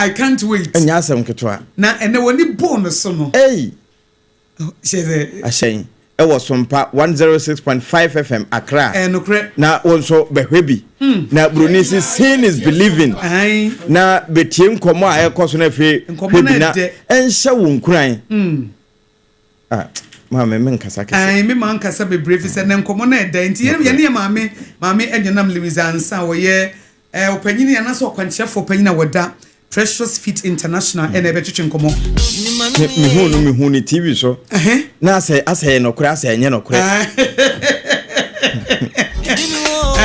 I can't wait. Enya asem ketwa. Na ene woni bonus so no. Hey. Sheze. Ashen. E was Sompa 106.5 FM Accra. No kre. Na wonso behwebi. Na Brunisi seeing is believing. Ai. Na betie nkomo a ekoso na fe. Nkomo na de. Enhye wo nkran. Mama men kasa kasa. Ai me man kasa be brave se na nkomo na de nti ye ne mama enyenam Louisa wo ye opanyini yana so kwanchefo opanyina woda Precious Fit International and ebetwetwe nkomo. Me hu ni TV so. Na ase no kura ase enye no kura.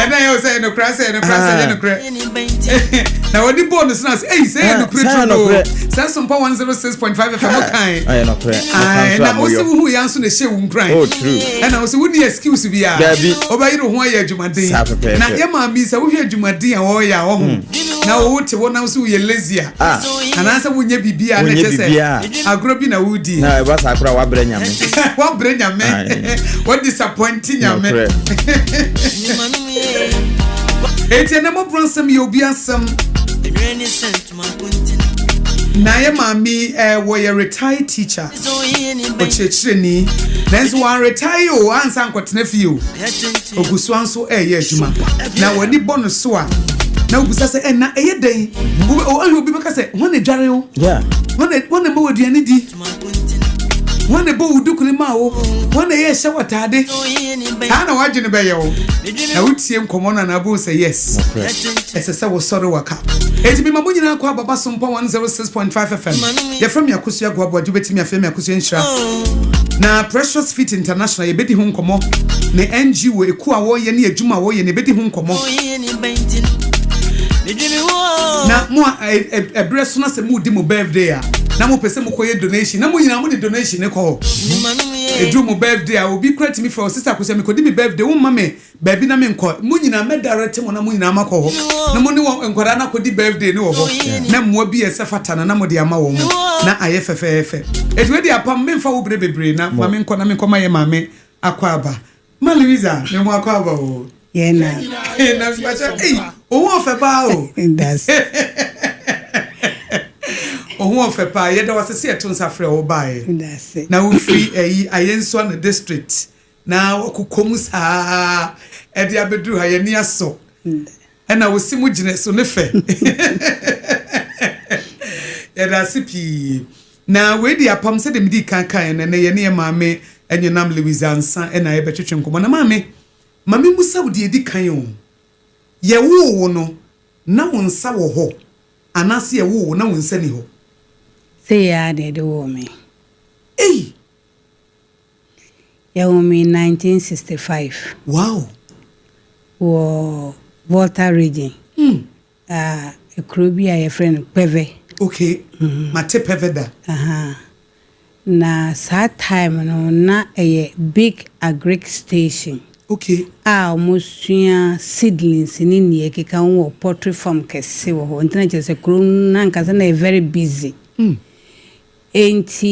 Na yo say no kura say no kura. Na wodi bonus na say say no kura. Say Sompa 106.5 FM okay. Aye no kura. Na wo se hu yan so na she wu nkran. Oh true. Na wo se wo ni excuse bia. Obayiro ho aye adwumaden. Na ye ma mi say wo hwe adwumaden a wo ya wo ho. Na wo te wo na wo se wo ye lazy a. Ana say wo nye bibia na che say agro bi na wudi. Na ba sa akura wa bre nyame. Wa bre nyame. What disappointing nyame. Eti na Mọ́borọ Asem ye obi asem. Na ye mami wo ye retired teacher. Ochechireni. Nanso wan retire o ansa nkotena fie o. Akosua nso ye adwuma. Na wani bonus so a. Na obusa se na eye den. O ahu obi beka se won na dware o. Yeah. Won na bo aduane di. Won na bo udukuni ma o. Won na ye hye watade. Ta na wagene be ye o. Na wutie nkomo na bo say yes. Ese se wo sorry waka. Eti bi mamu nyina kwa baba Sompa 106.5 FM. Ye from Akosua go Aboagye betimi afem Akosua nhyira. Na Precious Fit International ye bedi ho nkomo. Ne NGO eku a wo ye ne adwuma wo ye ne bedi ho nkomo. Na mo ebreso na se mu di mo birthday a na mo pese mo koye donation na mo nyina mo di donation ne ko edu mo birthday a obi credit me for sister Akosua me ko di me birthday wo mama baby na me nko mo nyina me direct mo na mo nyina makọ ho na mo ni nkwara na ko di birthday ne wo ho na mo bi ese fatana na mo di ama wo mo na aye fefefe edu we di apam me mfa wo bebre na ma me nko na me nko ma ye mame akwaba ma Louisa me mo akwaba o ye na special oh of a bao that's oh of a pa ye da was se eto nsafre wo bae that's it na wo free ayenso na district na okokomu saa e dia beduru ha ye ni aso na wo simu gine so ne fe ye da sipi na we di apam se de midi kankan na ye ne maame enyenam Louisa nsa na ye betwetwe nkomo na maame musa wo di edi kan o ye wo no na wonsa wo ho anase ye wo na wonsa ni ho say ya de wo me ya wo me 1965 wow wo Volta region ekrobi a ye friend Peve okay mate Peve da na sa time no na a big agric station okay almost seedlings ni nie keka wo poultry farm kese wo ntina che se kro na nkasa na very busy enti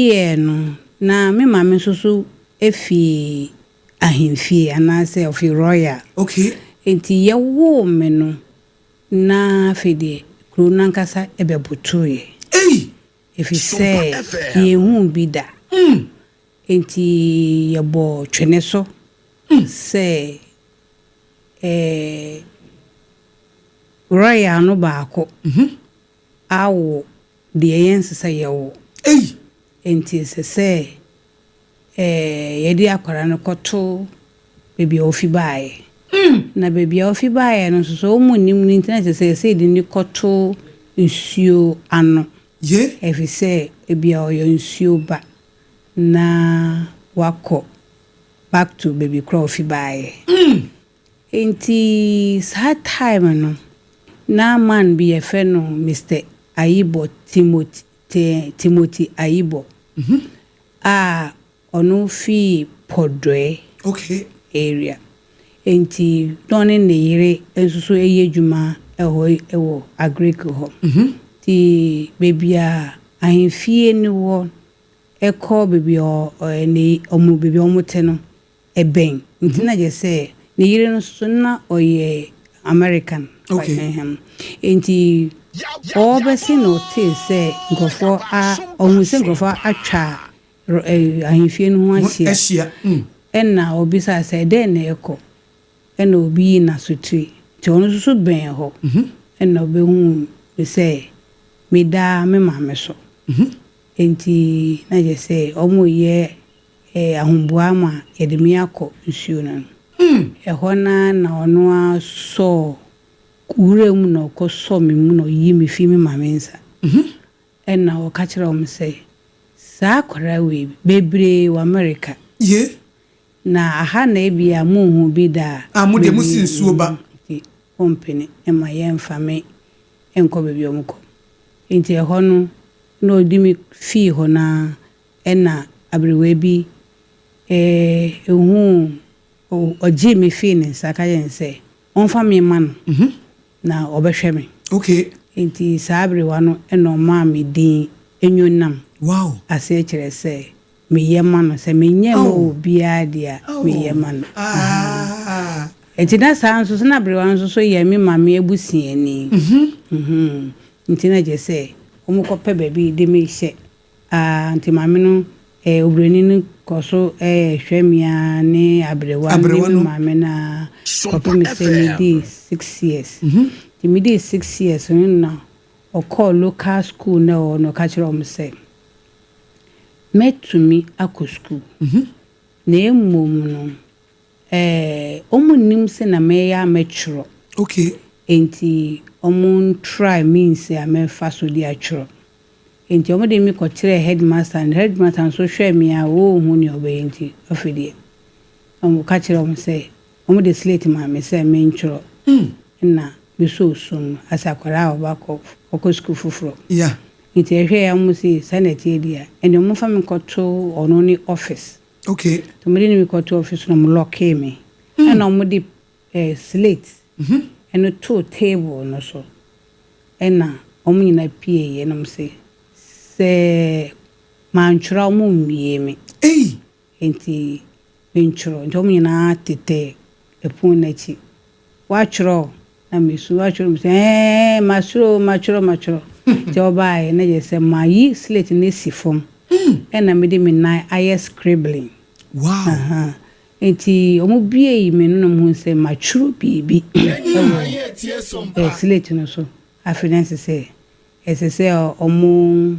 ye no na me mama so efi ahemfie anase of royal okay enti ye wo me no na fede kro na nkasa ebebotoye efi se ye hu bida enti yabo twene so se royal no baako awo de yense se yewo enti se yedi akwara no koto bebi ofi baaye na bebi ofi baaye no so omunim ni internet se di ni koto nsuo ano ye efi se ebia oyo nsuo ba na wako back to baby crofi baaye enti sa time no na man bi efe no Mr. Ayibo Timothy Ayibo onu fi Podre okay area enti doni ne yire ensusu eyedwuma ewo agric ho ti bebia ahemfie ni wo eko bebia ni omu bebia omote no eben ntina je se ne yire no so na oye American Okay. Enti obesi no te say nkofo a ohun se nkofo atwa ahemfie no ho ahia. Enna obisa say den na ekọ. Enna obi na sotue. Ti ono so ben ho. Enna obehu be say me da me maame so. Enti na je say omo ye ahomboa ma yedemi akọ nsuo na. Ehona na ono aso uremu na okoso me mu no yi me fi me mamensa. Enna o ka kire o me say sa kwara we bebre wa America. Ye Na aha na ebia mu hu bi da. Amude musi nsuo ba. Company ema ye mfame enko bebi omko. Enti ehono na odi mi fi ho na enna abrewe bi ehu oji me fi ne saka yen say onfa me ma no na obehwe me. Okay. Enti sabrewa no eno ma me din enwonam. Wow. Ase kire say me yema no say me nyem obi adia me yema no. Enti na sanso so na brewa nso so ye me mame abusiani. Enti na je say omukope baby de me hye. Enti mame no obreni no koso hwemia ne abrewa ne mame na kope me say me di 6 years. Ti me di 6 years no o call local school na o no ka kire o me say met to me Akosua. Na emom no omunim se na me ya metro. Okay. Enti omun try means ya me fa so di atro. Enti omo de mi ko kire headmaster and headmaster so hwe me a wo hu ne obey enti afidi. Omo ka kire omo say omo de slate ma me say me ntro. Na me so sum asakwara obako Akosua fufuro. Yeah. Enti ehwe ya mo say senate dia eni omo fa me koto ono ni office. Okay. To me ni koto office no mo lock me. And omo de slate. And two table no so. Ena omo nyina pie no mo say se manchura omo mie me. Enti benchuro nto omo nyina tete epon na chi. Wa churo na mesu wa churo say machuro. Joba na je say my slate ne sifom. Ena me de me nine aye scribbling. Wow. Enti omo bie me no mo say machuro bibi. Slate no so. Afidence say say omo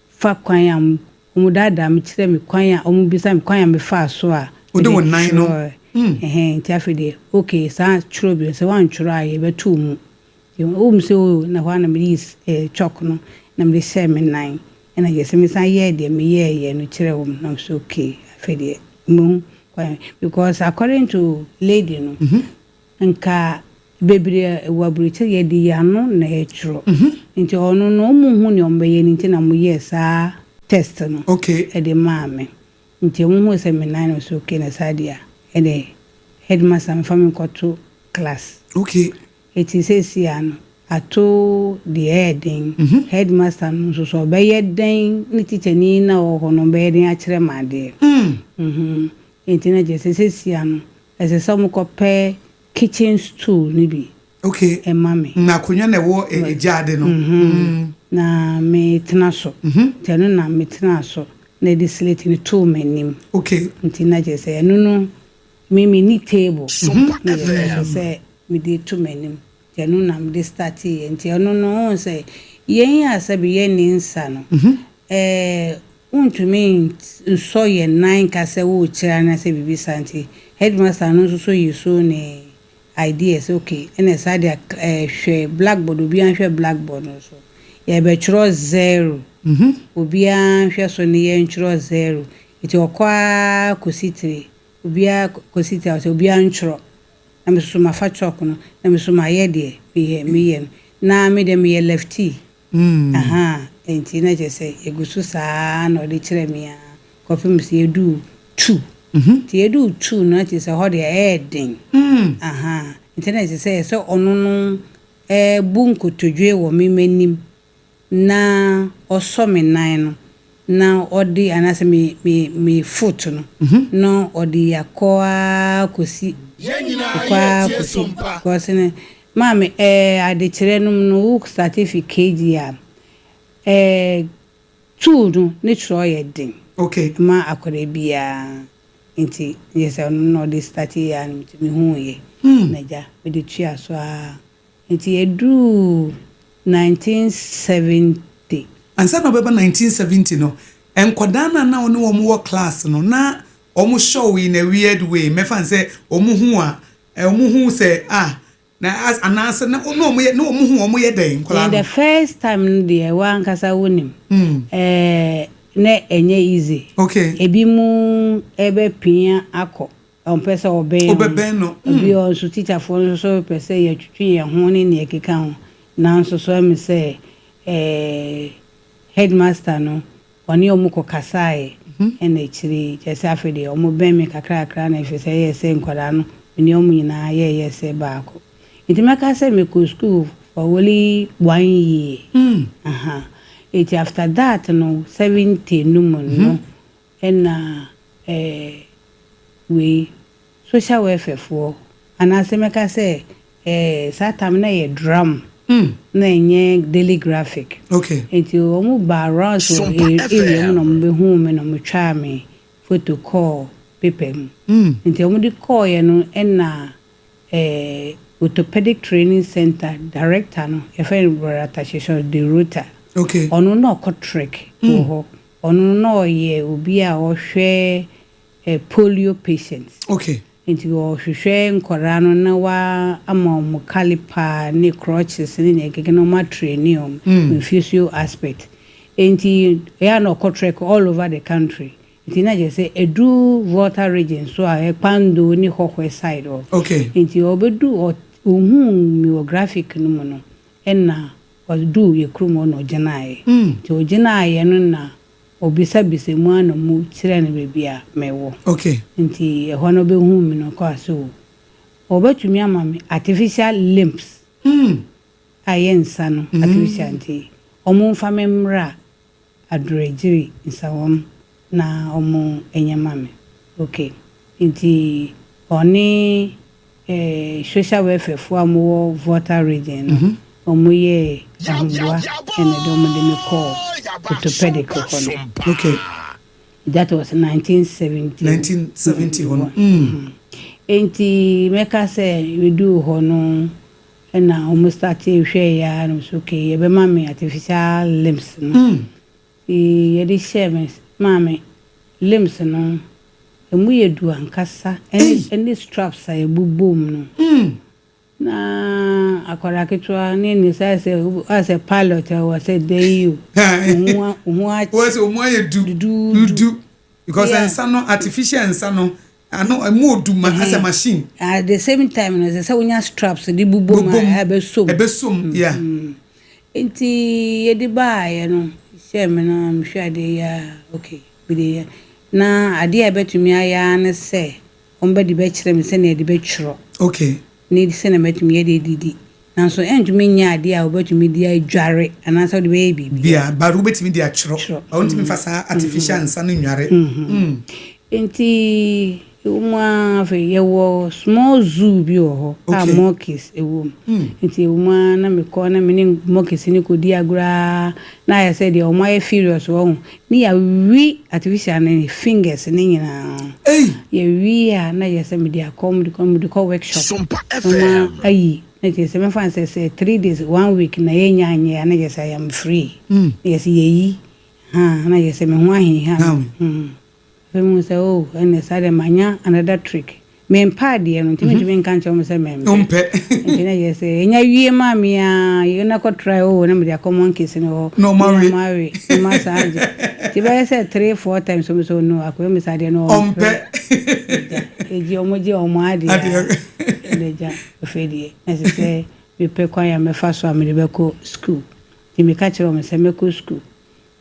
fa kwan am omo dada me kire me kwan omo bisa me kwan me fa so a. Ode won nine no. Enti afide okay sa churo bi say wan churo aye betu mu. Yo say na hwa na me chok no na me say me nine. And I guess me say ye de me ye no kire wom na so okay afide mu because according to lady no nka bebre wabrite ye di ano na e churo nti ono no mu hu ne ombe ye nti na mu ye sa test no okay e de maame nti mu hu se me nine so okay na sadia e de headmaster me fami koto class okay it is ano ato the heading headmaster no so be ye den ni teacher ni na o no be den a kire ma de enti na je se ano ese some kope kitchen stool ni bi okay e mame na konya na wo ejade no na me tena so teno na me tena so na di slate ni to manim okay enti na je se eno no me ni table na je se me di to manim teno na me start enti eno no se yen asabi yen ni nsa no untumi so ye nine ka se wo kira na se bibi santi headmaster no so yiso ne ideas okay ene sadia hwe blackboard obi an hwe blackboard no so ye be chiro 0 obi an hwe so ne ye chiro 0 iti okwa kositire obi a kositire so obi an chiro na me so ma fa chok no na me so ma ye de me ye na me de me ye lefty enti na je say egusu saa na odi kire me a kofi me se edu 2 ti edu 2 na ti se ho de eden enti na je say so onu no bunku todwe wo memenim na oso me nan no na odi anase me foot no no odi yakoa kosi kwa kosi ne Mami adekire no wo certificate ya two no ne tro ye den. Okay. Ma akore bia nti yes no dey start ya me hu ye. Naja we dey tua so a nti edu 1970. Ansa no beba 1970 no. Enkodana na ono wo mo class no na omo show in a weird way. Me fan say omo hu a omo hu say na as anasa na no omo hu omo ye den kola. The first time the one kasa wonim. Na enye easy. Okay. Ebi mu ebe pia akọ. Pese obeben no. Ebi o so teacher for so pese ye twitwi ye ho ne ne keka ho. Na nso so me say headmaster no oni omuko kasae ena echiri jese afede omo ben me kakra na efese ye se nkwada no ni omu nyina ye se baako. Nti maka say me ko school for only 1 year. It after that no 70 no ena we social welfare for anase meka say satam na ye drum na enye daily graphic. Okay. Enti omu ba around so area no mbe hu me no metwa me photo call paper mu. Enti omu di call ye no ena orthopedic training center director no e fa Mọ́borọ the router. Okay. Onu no kotrek ho. Onu no ye obi a ohwe polio patients. Okay. Nti wo hwehwe nkora no na wa ama mu caliper ne crutches ne nekeke no ma training in physio aspect. Nti ya no kotrek all over the country. Nti na je say edu water region so a ekpando ni hohwe side of. Okay. Nti obedu ohun myographic no no enna odu ye krumo no jenae. Nti o jenae no na obisa bise mu ana mu kire ne bebia mewo. Okay. Nti ehwa no be hu mi no kwa so obetumi ama me artificial limbs. Ayensa no artificial nti omo mfa memra adrejiri nsawom na omo enyama me. Okay. Nti oni social welfare for amu water region omo ye ahubwa ene do mo de me call orthopedic kono. Okay. That was 1970. 1971. Enti meka say we do hono na almost start hwe ya no so okay ye be mame artificial limbs no. Ye di shame mame limbs no emu ye du ankasa any straps ay bubum no. Na akwara ketwa ni say as a pilot I said there you was ye do because ensa no artificial ensa no ano emu oduma as a machine at the same time no say unya straps di bubum ebesom yeah. Enti ye di ba ye no shame na mhwade ya okay we dey na ade a betumi aya na say omba di be kire me say na di be twiro. Okay. Need send a metumi ye didi na so entumi nya ade a obetumi di adware anasa de baby bia baru betumi di atwiro ontumi fasa artificial nsa no nware. Enti uma fe ye wo small zoo bi ho a monkeys ewo. Enti uma na me ko na me ni monkeys ni ko di agura na ya say de o my furious wo ni ya wi artificial na fingers ni nyina ye wi ya na ya say me di akom di ko workshop Sompa 106.5. ayi na je say me fan say 3 days 1 week na ye nya anya na je say I am free. Yes ye yi na je say me ho ahi we say oh and say manya another trick me mpa de no ntimi ntimi nka nche mo say me mpe ntina yes enya wie ma me a you na ko try oh na me dia common case no marry ma saje ti ba say 3-4 times so no akoyo me say de no mpe eji omoji omo ade deja ofedie na say we pe kwa ya me fa so am de be ko school ti me ka kire mo say me ko school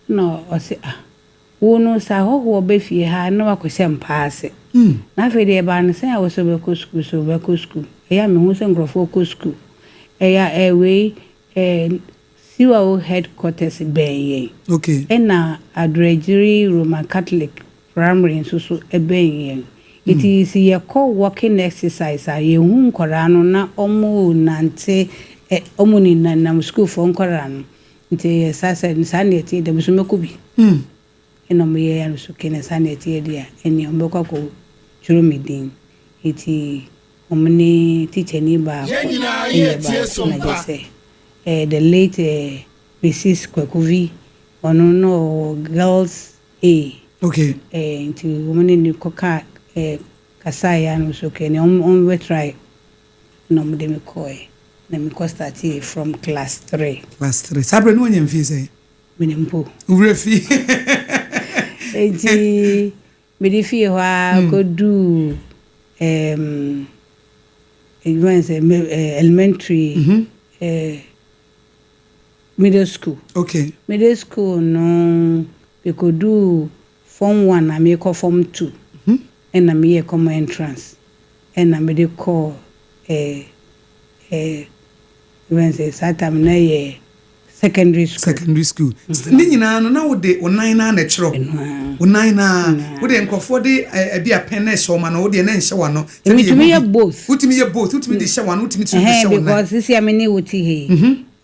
no o say wono sa ho be fie ha na wakose mpaase na fe de ba ne say I was be ko school eya me hu se ngrofo ko school eya we siwa headquarters be okay na adrejiri Roman Catholic primary so ebe It is ye call walking exercise a ye hu nkora no na omo nante omo ni na school for nkora no. Nti sasa nsane eti de busumeko bi. Eno mo ye ya so kene sane eti dia eni ombekwa ko churo midin. Iti omni teacher ni ba the late Mrs. Kwekuvi no girls A. Okay. Nti omni ni koka kasaya no so kene we try no mo de me koy na me ko start from class 3. Class 3. Sabre no nyem fi say. Menempo. Urefi. Enti me di fi wa go do elementary middle school. Okay. Middle school no we could do form 1 and me call form 2. And na me come entrance. And na me dey call when say satam na ye secondary school. Ni nyina no na wo de onan na na chiro. Onan na wo de nkofo de bi apen na show ma no wo de na nhye wa no. Utimi ye both. Utimi ye both. Utimi de hye wa no utimi de hye wa no. Because this year me ni wuti he.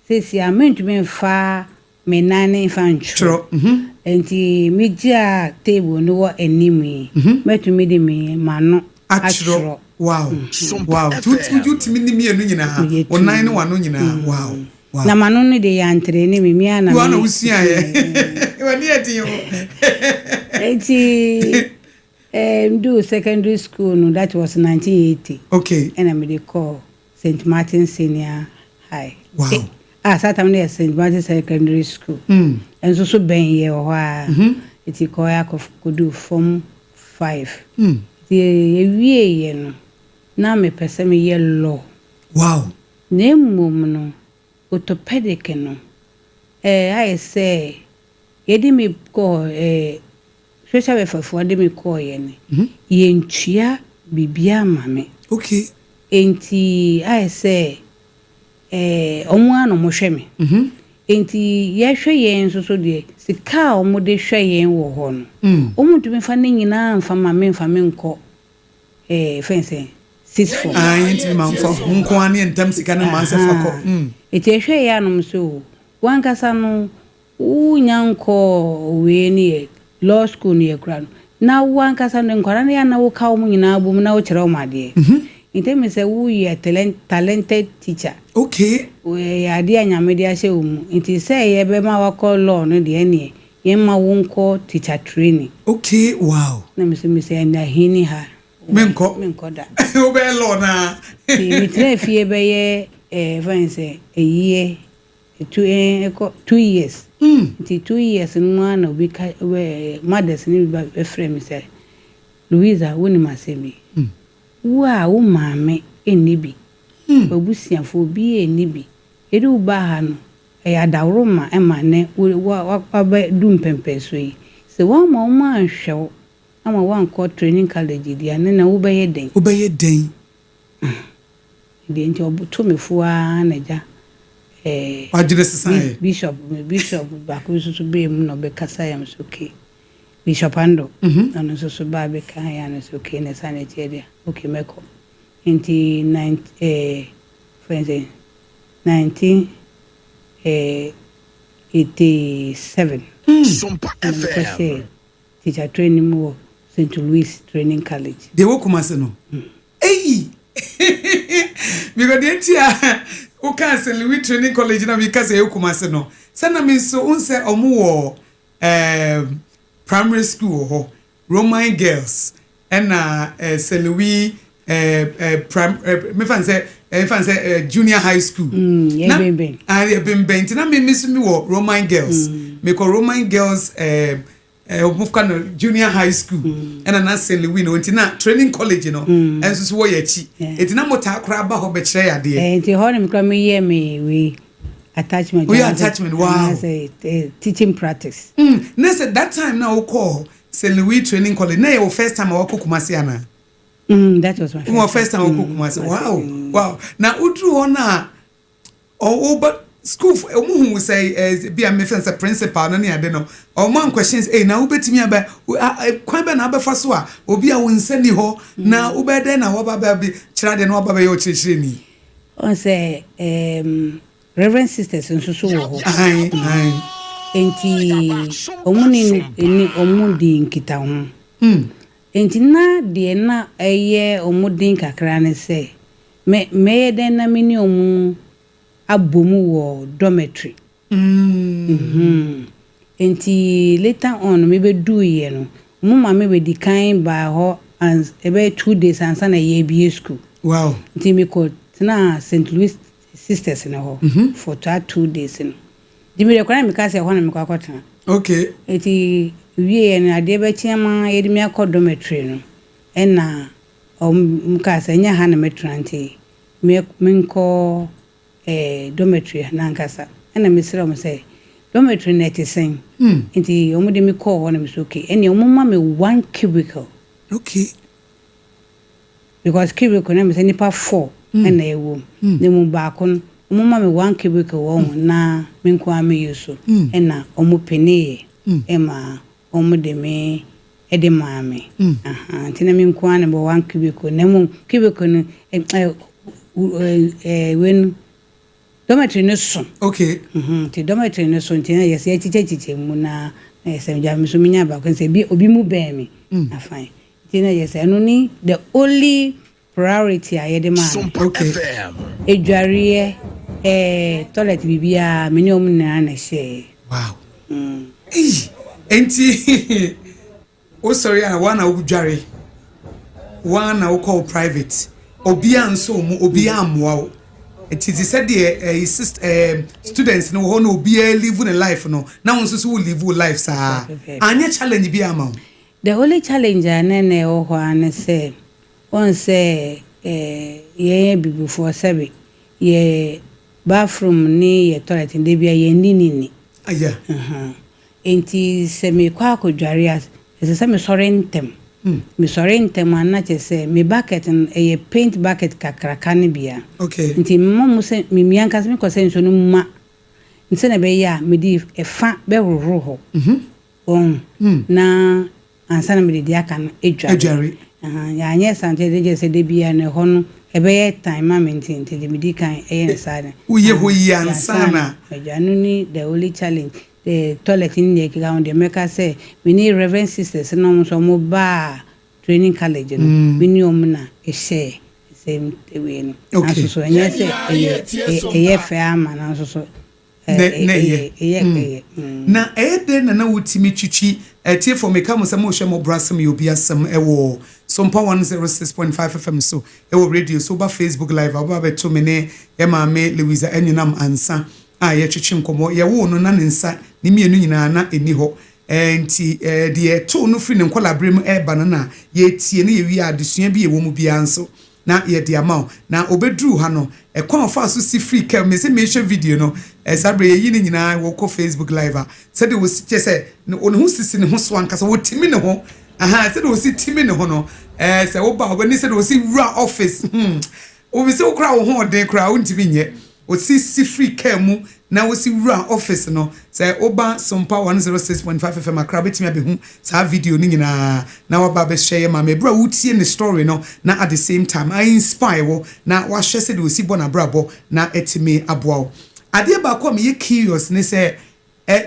This year me ntumi fa me nane fa nchro. Enti me gia table no wo anim yi. Metumi de me mano achro. Wow. Wow. Utimi ni me enu nyina. Onan ne wa no nyina. Wow. Wow. Na mano no de yantre ni me ana. Wa na usia ye. Wani ati yo. Enti do secondary school no that was 1980. Okay. And I made a call St. Martin Senior High. Wow. Satam near St. Martin Secondary School. And so ben ye or it's a koyak of could do form 5. The ye no. Now me person me yellow. Wow. Name no orthopedic no. I say yedi me call special for de me call ye ye ntua bibia mame. Okay. Enti I say omo ano mo hwe me. Enti ye hwe ye nso so de sika omo de hwe ye wo ho no. Omo tumi fa ne nyina mfa mame nko fense 64. Enti ma mfa nko ane ntam sika ne man se fakọ. Eti hwe ye anom so wankasa no unyanko we ni law school ni ekra na wankasa no nkora na ya na wo ka omo nyina abom na wo kire omo ade. Inte me say who you talented teacher. Okay. We ade anyame de ahye omu. Inte say ye be ma wako law no de ene. Ye ma wonko teacher training. Okay, wow. Na me say na hini ha. Menko da. O be law na. Me tre fie be ye fancy a year 2 years. Inte 2 years no na obi ka mothers ni be frame say Louisa woni masemi. Wa wo maame enibi obusiafo bi enibi edu ba ha no ya dawro ma ema ne wa ba dum pempe so yi se wa ma o ma hwew ama wa nko training college dia ne na wo ba ye den de nti obuto mefua na ja wajire sesan bishop ba ko so be mu no be kasa yam so ke Bishop Ando, and so baby can is okay, and sanitary. Okay, Meko. Into 1987. Sompa FM. Teacher training more St. Louis Training College. They will come as no. Hey! Because the entire St. Louis Training College now because they will come as no. Sana me so unse omo primary school Roman girls and St. Louis me fan say junior high school yeah been na me miss me wo Roman girls me call Roman girls junior high school and na St. Louis no ntina training college no enso so wo ye chi etina mota akra ba ho be kire ya de enti ho ne me ye me we attachment. Oh, yeah, attachment. Wow. Teaching practice. Next at that time now we call St. Louis Training College. Now your first time I walk Kumasi ana. That was my first time I walk Kumasi. Wow. Wow. Now udru ona but school omu hu say be a me friend principal no ne ade no o man questions na ubetimi aba kwan be na abefa so a obi a wonsani ho na ubede na ho baba bi kira de no baba ye o kirikire ni on say reverend sisters nso so wo ho enti omuni ni omudi nkita ho enti na de na eye omudi kakra ne say me den na mini omu abomu wo dormitory enti later on me be do ye no mu ma me be di kind by ho and about 2 days and sana ye bi school wow enti me ko na St. Louis sisters na ho for 2 days no di me rekwana me ka se ho na me kwakota okay enti wie na ade be chiama ye di me akọ dormitory no na ka se nya ha na metrante me nko dormitory na nkasa na mesira mo say dormitory net sen nti omo de me call na me so okay ene omo ma me 1 cubicle okay because cubicle na me say nipa 4 na ewo ne mu ba ko omo ma me 1 cubicle wo na me nko am yuso na omo pene ma omo de me ede maame nti na me nko an bo 1 cubicle na mu cubicle no when dormitory no so okay ti dormitory no so ntina yesi chiche mu na yesi ja miso minya ba ko se bi obi mu ben mi afan ntina yesi anu ni the only priority ayede ma okay edware toilet bibia meni omu na she wow enti o sorry and one na udware one na call private obi anso mu obi amwa o it is said the students no ho no obi live in life no na won so live life sa anya challenge bi ama the only challenge anene o ho an say on say ye bibu for sabe ye bathroom ni ye toilet ndi bia ye ni aya enti se me kwa akodware as se me sorry ntem me sorry ntem na che se me bucket e paint bucket kakraka ne bia okay nti mmo se me mianka se me ko se nso no ma nse na be ya me di e fa be roro ho na ansa na me di aka no edware ya anye sante de je se de bia ne ho no e be time moment nti de me di kan e yen sa na uye ho yi ansa na anu ni the only challenge the toilet in the ground the make say we need reverend sisters no so mo ba training college no we need omna e share same way no okay so anya say e fe ama na so na ede na wutimi twitwi tie for me come some Mọ́borọ Asem you be asem ewo Sompa 106.5 FM so ewo radio so ba Facebook live aba be to me ne e ma me Louisa enyinam ansa ye twitwi nkomo ye wo no na nsa ni mienu nyina na eni ho enti de to no free ne nkolabrem e ba na ye tie ne ye wi adesua bi ye wo mu bia nso na ye de amount na obedru ha no e kwa fa so si free cam me say me show video no sabre ye yi ni nyina wo ko Facebook live a say de wo si say no hu sisi ne ho so ankasa wo timi ne ho say de wo si timi ne ho no say wo ba wo ni say de wo si ra office wo bi say wo kra wo ho den kra wo ntimi nye wo si free cam mu na wo si ra office no say oba Sompa 106.5 FM akra betimi abehu sa video ni nyina na wa ba be share ma me bra wutie ne story no na at the same time I inspire wo na wa hwe se de wo si bona brabo na etimi aboa ade ba ko me ye curious ne say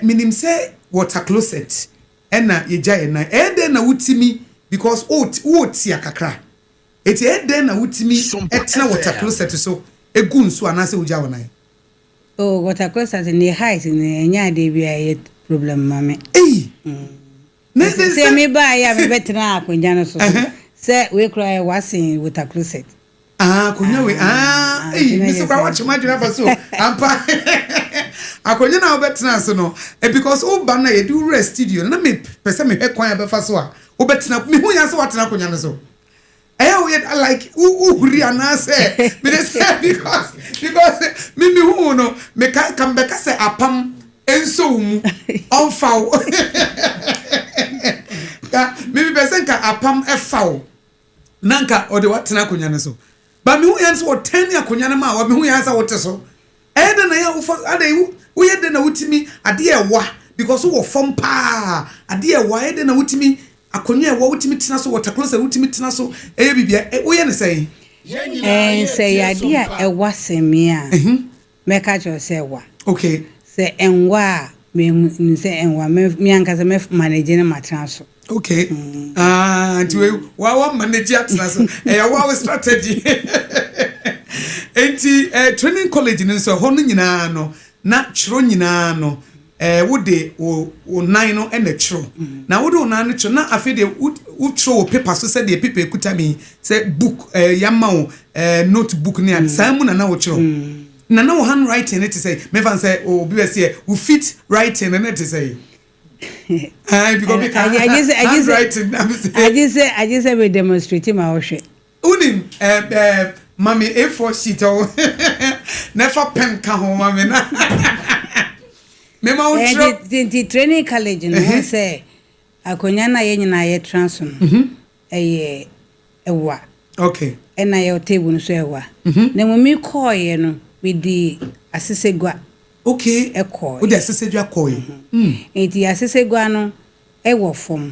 minim say water closet na ye jaye na den na wutimi because wo tia kakra eti den na wutimi etna water closet so egu nso anase wo jawo na oh water closet ni height ni nya de bia ye problem mame ne se me ba ya me betra akonya no so se we cry wasin water closet konya we me so kwa watch maduna ba so ampa akonya na obetra so no because o ba na ye do rest studio na me pese me hwe kwan ya befa so a obetra me hu ya so watena akonya no so we like huri anase me say because me hu no me kan be ka say apam enso mu onfaw ka me be say ka apam efaw nanka ode watena akonya no so ba me hu ya so 10 akonya no ma wa me hu ya so wote so ɛna na ya wo ye de na wutimi ade ewa because wo fom pa ade ewa ye de na wutimi akonwa ewa wutimi tena so water closet wutimi tena so eye bibia wo ye ne sei say ade a ewa semia meka cho say ewa okay say enwa me say enwa me ankasa me manage ne matena so okay and we manage atena so ewa strategy enti training college ni so ho no nyina no na chiro nyina no wode o nine no na chiro na wode o nine chiro na afi de wo chiro o paper so say de paper ekuta mi say book yama o notebook ni an samu na wo chiro na wo handwriting it say me fan say o bi we say wo fit writing na it say because I just we demonstrate my worship unim mami A4 sheet o never pen ka ho mami na me ma utro the training college no say akonya na ye nyina ye transfer eye ewa okay na ye table no so ewa na mo mi call ye no with the asesegwa okay ekọ o de asesegwa call ye enti asesegwa no ewo form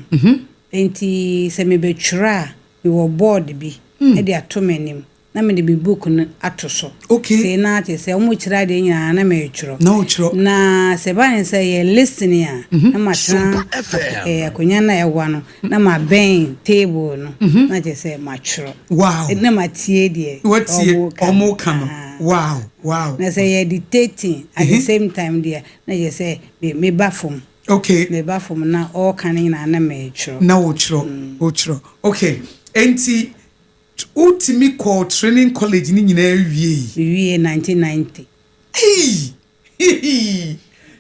enti se me betwra we wo board bi e de atomenim na me de bi book no atoso okay say na te say omo kira de nyina na me twro na o twro na se ba ne say ye listening a na ma tran akonya na ewa no na ma ben table no na te say ma twro wow na ma tie de omo kan wow na say ye dictating at the same time there na je say me ba form okay me ba form na all kan na me twro na o twro okay enti ultimi call training college ni nyina wie 1990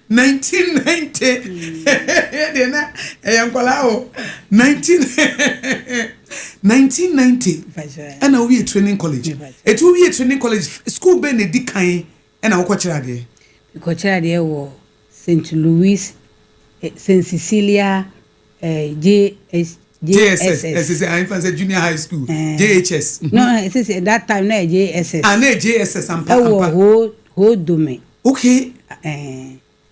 1990 de na yankwala o 1990 and now we training college it will be a training college school be na dikan and na kwachira de wo St. Louis St. Cecilia JSS. I'm from junior high school. JHS. No, it is that time na JSS. Ah, na JSS ampa. Ho dome. Okay.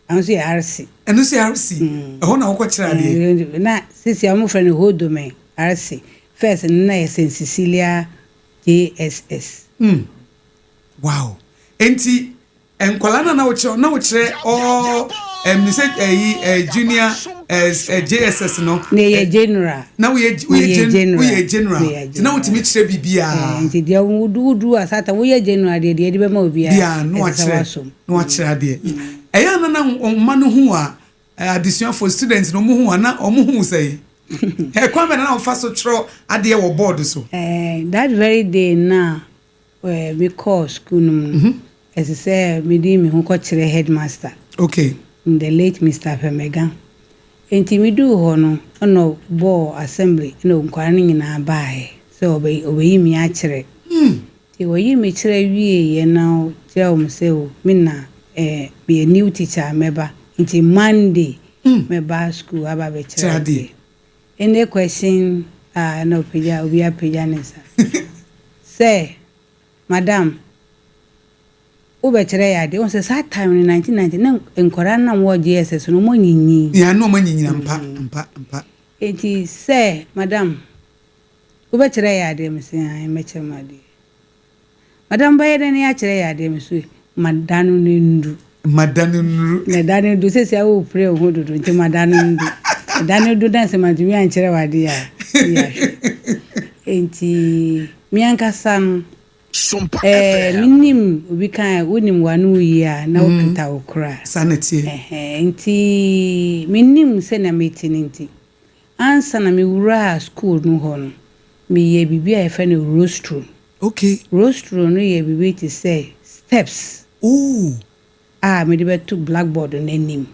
I'm say RC. And you say RC. Ho na ko kira de. Na sisi am friend ho dome RC. First na St. Cecilia JSS. Wow. Enti enkwala na wo kire all you said junior JSS no na ye general na we general na we timi kire bibia nti dia wudu asata we general de be ma obia bia no a kire de eya na ma no hu a addition for students no mu hu na omu hu say kwa me na fa so kire ade wo board so that very day na because school no as I say me di me hu ko kire headmaster okay the late Mr. Femega enti me do ho no ball assembly no nkwara ni nyina baae so obeyi mi a kire ti oyi mi kire wie ye na tell me say o me na be a new teacher meba enti Monday meba school aba be kire any question no peja obi a peja nesa say madam ubechere ya de on say that time in 1990 na enkora na wo JSS no mo nyinyi ya no mo nyinyi mpa enti say madam ubechere ya de me say ai meche made madam baye de ne ya chere ya de me so madanu ndu na danu ndu say say wo pray ho dodo enti madanu ndu dance madumi an chere wade ya enti mi ankasa no Sompa minim obi kan wonim wanu yi a na okita okra sanity enti minim se na meeting ansa na me wura school no ho no me ye bibi a efe no rostro okay rostro no ye bibi to say steps me de beto blackboard no nim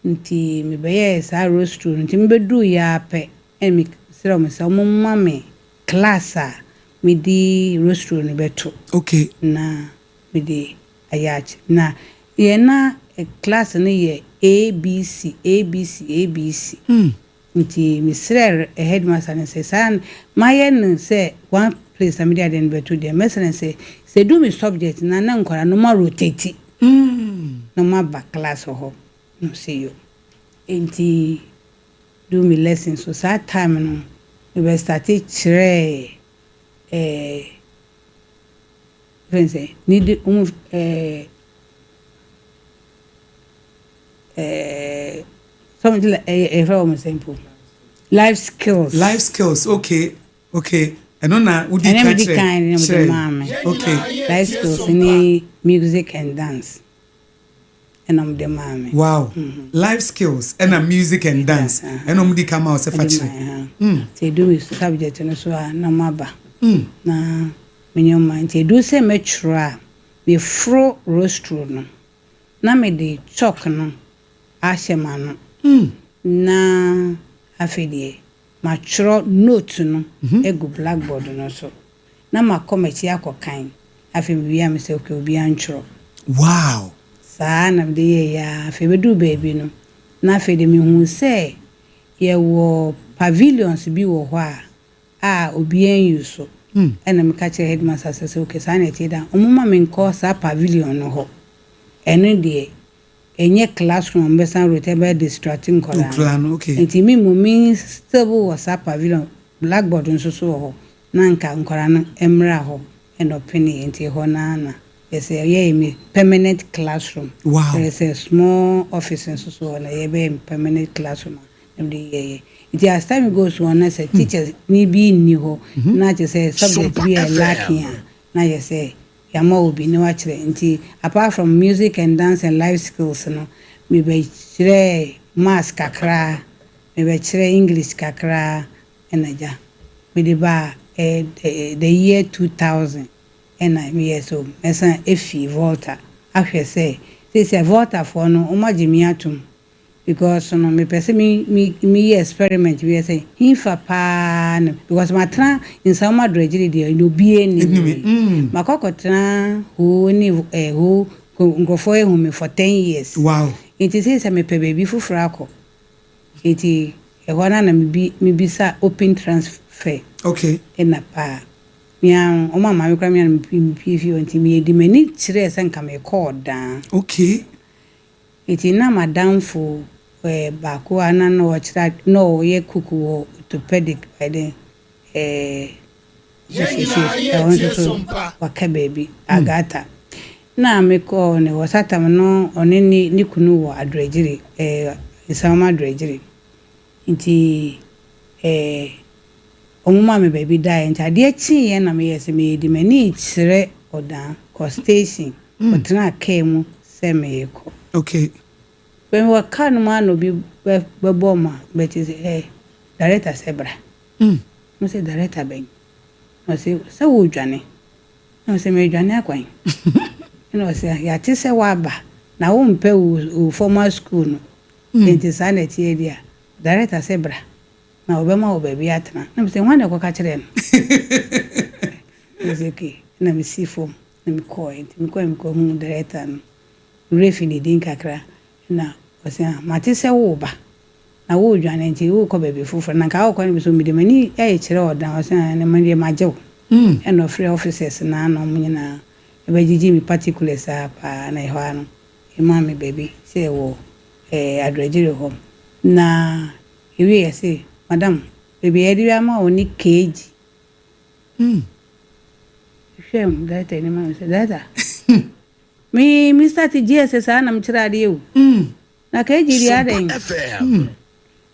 nti me be yes a rostro nti me bedu ya pe me sero me sa mo mame class a me di rostro ni beto okay na me di ayach na ye na class ni ye ABC nti me sere headmaster ni say san my yen say one place am dia den beto there mesene say say do me subject na nkora no ma rotate no ma back class ho no see you enti do me lessons so that time no we started chere say need something like a simple life skills okay and on na would you kind of okay life skills in music and dance and the mama wow life skills and music and dance and di come out say do with subject no so na maba na menyo man say do say mature be fro rostro no na me de chalk no ahyema no na afedie mature note no egu blackboard no so na makomechi akokan afemi am say okay obi antro wow saa na de ya afebedu baby no na afede me hu say ye wo pavilions bi wo ho a obi an use ena me ka chere headmaster say okay saa na ti da omuma me nko saa pavilion no ho eno de enye classroom besan rote distracting kola okay enti mi mo stable was a pavilion blackboard nso so ho na nka nkora no emra ho eno penny enti ho na yes me permanent classroom wow there's a small office nso so na ye be permanent classroom enti as time goes on as a teachers ni bi ni ho na je say subject be lacking na ye say yama obi ni wa kire nti apart from music and dance and life skills no me be kire maths kakra me be kire english kakra enaja me de ba the year 2000 and I me so esa efi volta ahwe say volta for no umagimi atum because no me pese me experiment we say hinfa pa no because matra in some adrejiri dey no bie ni makokotna ho ni ho ngofo ehu me for 10 years wow it is say me pe baby fufura akọ eti ehona na me bisa open transfer okay ena pa mia o mama me kra mia mpifi onti me di mani kire se nka me call dan okay eti na madam for bako ana no wachira no ye kuku orthopedic by then waka baby agata na me ko ne wasata no oni ni kunu wo adrejiri isama adrejiri nti omuma me baby die nti ade chi ye na me yese me di mani kire odan ko station otna kemu se me ko okay when we can man no be boma but is director sebra no say director ben no say wo dwane no say me dwane akwan no say ya ti se wa ba na wo mpe wo formal school no enti sanity area director sebra na obema wo baby atna no say wan dey ko ka kire no is okay na me see form na me ko hu director no refi ni din kakra na osia matise wo ba na wo dwane nti wo ko bebe fufu na ka wo ko ni so mi de mani e kire odan osia na mani majew and of free officers na no munyina e ba jiji mi particulars pa na e ho ano e ma mi baby say wo adrejire ho na ewe ye say madam baby e di ama oni kg shem data ni ma say data mi Mr. TGS na mchira de eu na ka ejiri aden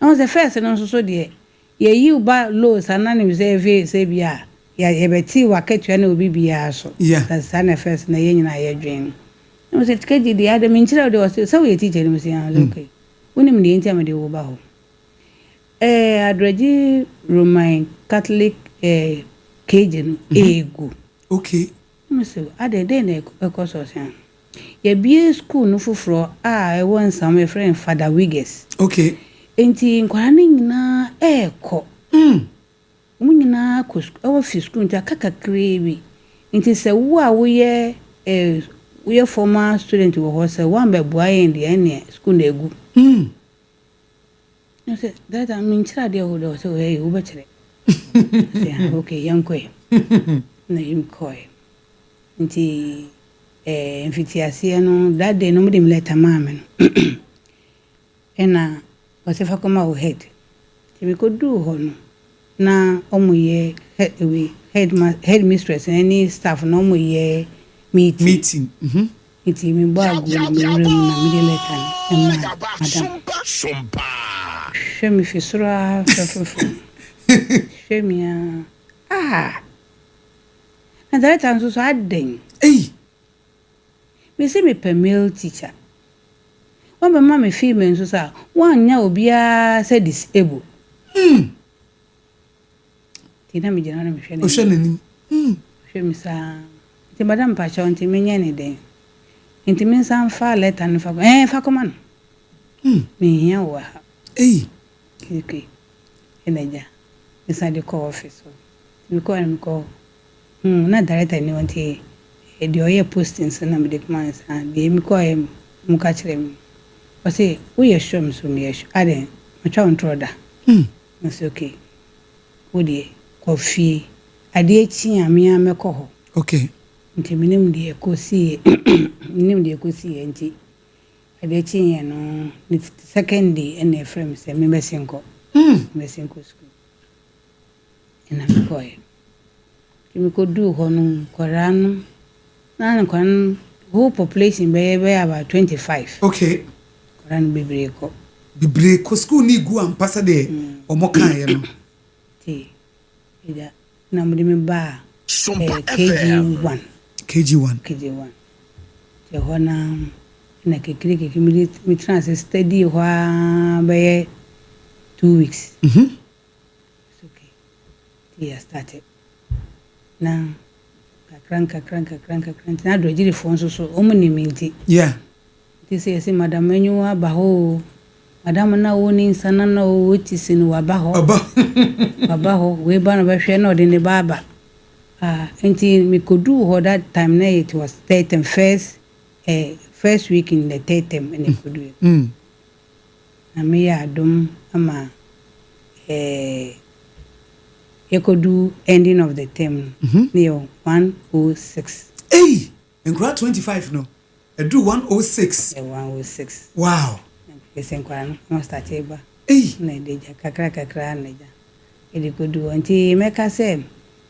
no se first no so de ye yi ba low sana ne se se bia ya ebeti waketua na obi bia so sana first na ye nyina ye dwen no se ka ejiri aden mi mchira de so we teacher ni say okay unim ne enti amade wo ba ho adreji Roman Catholic Cajun ego okay no se ade de na ekoso so ye bie school no fufuro e won some friend Father Wiggers okay enti nkwara ni nyina eko mu nyina ko fi school nta kaka krebi enti se wo a wo ye former student wo ho se wan be boaye ndi ene school na egu no se that I mean chira de wo do so hey wo be chire yeah okay yanko na him koi nti mfitiase no that day no mudem letter maame no ena wasifa koma o head ti me kodu ho no na omoye head mistress any staff no omoye meeting nti me bagu na me wura mu na me de letter na madam Sompa. shemi fisura fefufu shemi na that time so aden me say me per male teacher one mama me female so sa one nya obia say disable tina me jana me hwe o hwe nanim hwe mi sa ti madam pa cha onti me nya ne den nti me san fa letter no fa fa koma no me hia wa okay enaja me sa de call office me call na director ni wanti de oye postings na me de commands and de me call mu ka kire me o say wo ye show me so me show ade me twa ontroda me say okay wo de coffee ade chi amia me ko ho okay nti minim de ko si nti ade chi ye no the second day and a frame say me besinko school ina me ko e me ko do ho no korano na kwan whole population be about 25 okay korano bibre ko school ni gu ampasa de omo kan ye no ti ida na mo de me ba Sompa KG1 te ho na kekire mi trans study ho be 2 weeks it's okay ti started na kakranka na do jiri fon so omo ni minti ti say madam enyu aba ho madam na woni sana na o ti sin wa ba ho we ba na ba hwe na ode ne baba until me could do all that time na it was third term first week in the third term and could do it na me ya dum ama you could do ending of the term near 106 and grad 25 no I do 106 106 wow listen kwan no start eba na deja kakra na ja e could do until make us say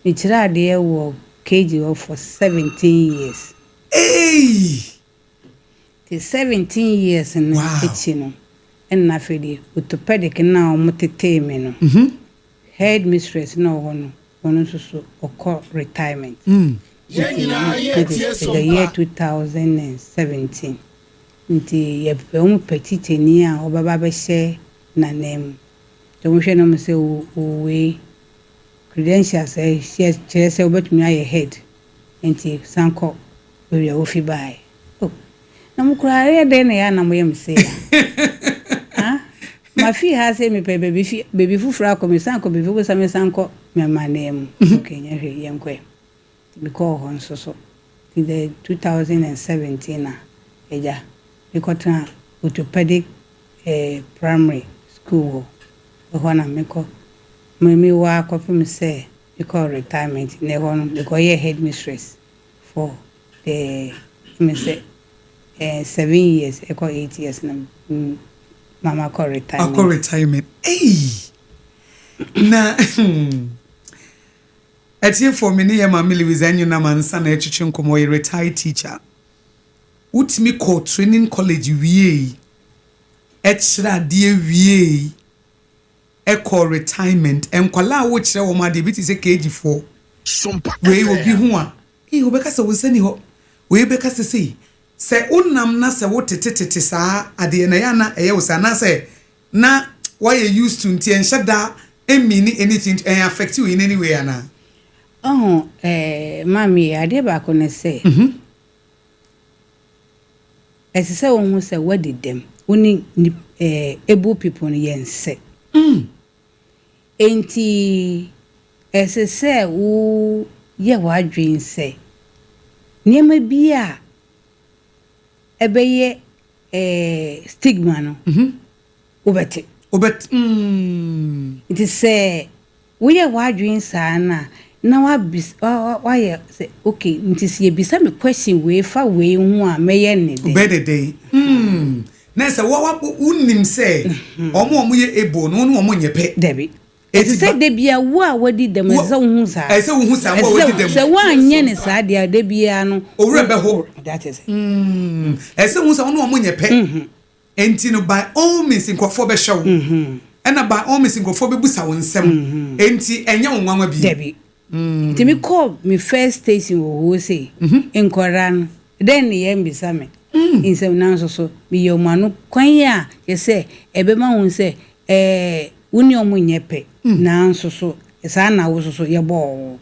me chira de wo KG for 17 years the 17 years in kitchen and na fedi orthopedic na o motete me no head mistress na ono so okọ retirement the year 2017 nti ye pe petite ni a obaba be she na nem to mo hwe na mo se we credentials she say obetumi aye head nti sanko we ofi bai na mo kurare de na ya na mo yem se ma fi ha say me pe baby fufura ko me sanko baby go sa me sanko me manem okay nya hwe yenkwe me call hon so in the 2017 na eja we got orthopedic primary school ho na me ko me wa confirm say we call retirement ne ho no because ye head mistress for the me say 7 years e ko 8 years na mama call retirement na etie for me ne mama Louise anyu na mansa na echichi nkomo ye retired teacher utimi call training college wie echira de wie call retirement enkwala wo kire wo ma de biti se KG4 Sompa we obi hu a wo beka se wo sani ho we beka se unam na se wo tetetete saa ade na ya na eye wo sa na se na why you used to ntie shada mean anything affect you in any way ana mami ade ba ko ne se ese se wo hu se what did them uni able people no yense enti ese se wo ye wadwen se niema bia ebeye stigma no obet it is say we ye wadwen sa na na wa ye say okay nti se bisa me question we fa we hu a meye ne de be de na say wa unnim say omo ye ebo no no omo nyepe debi eti say de bia wo a wadi dem say hu sa say hu sa wo wadi dem say wa anye ne sa de de bia no owure be ho that is say hu sa no omo nyepe enti no by all means nkofo be hyew and by all means nkofo be busa won nsem enti enye wonwanwa bi debi ti me call me first station wo say enkoran then ye mbisa me insem nan so me yomanu kwan ya ye say ebe ma won say uni omu nyepe nan so esa na wo so ye bo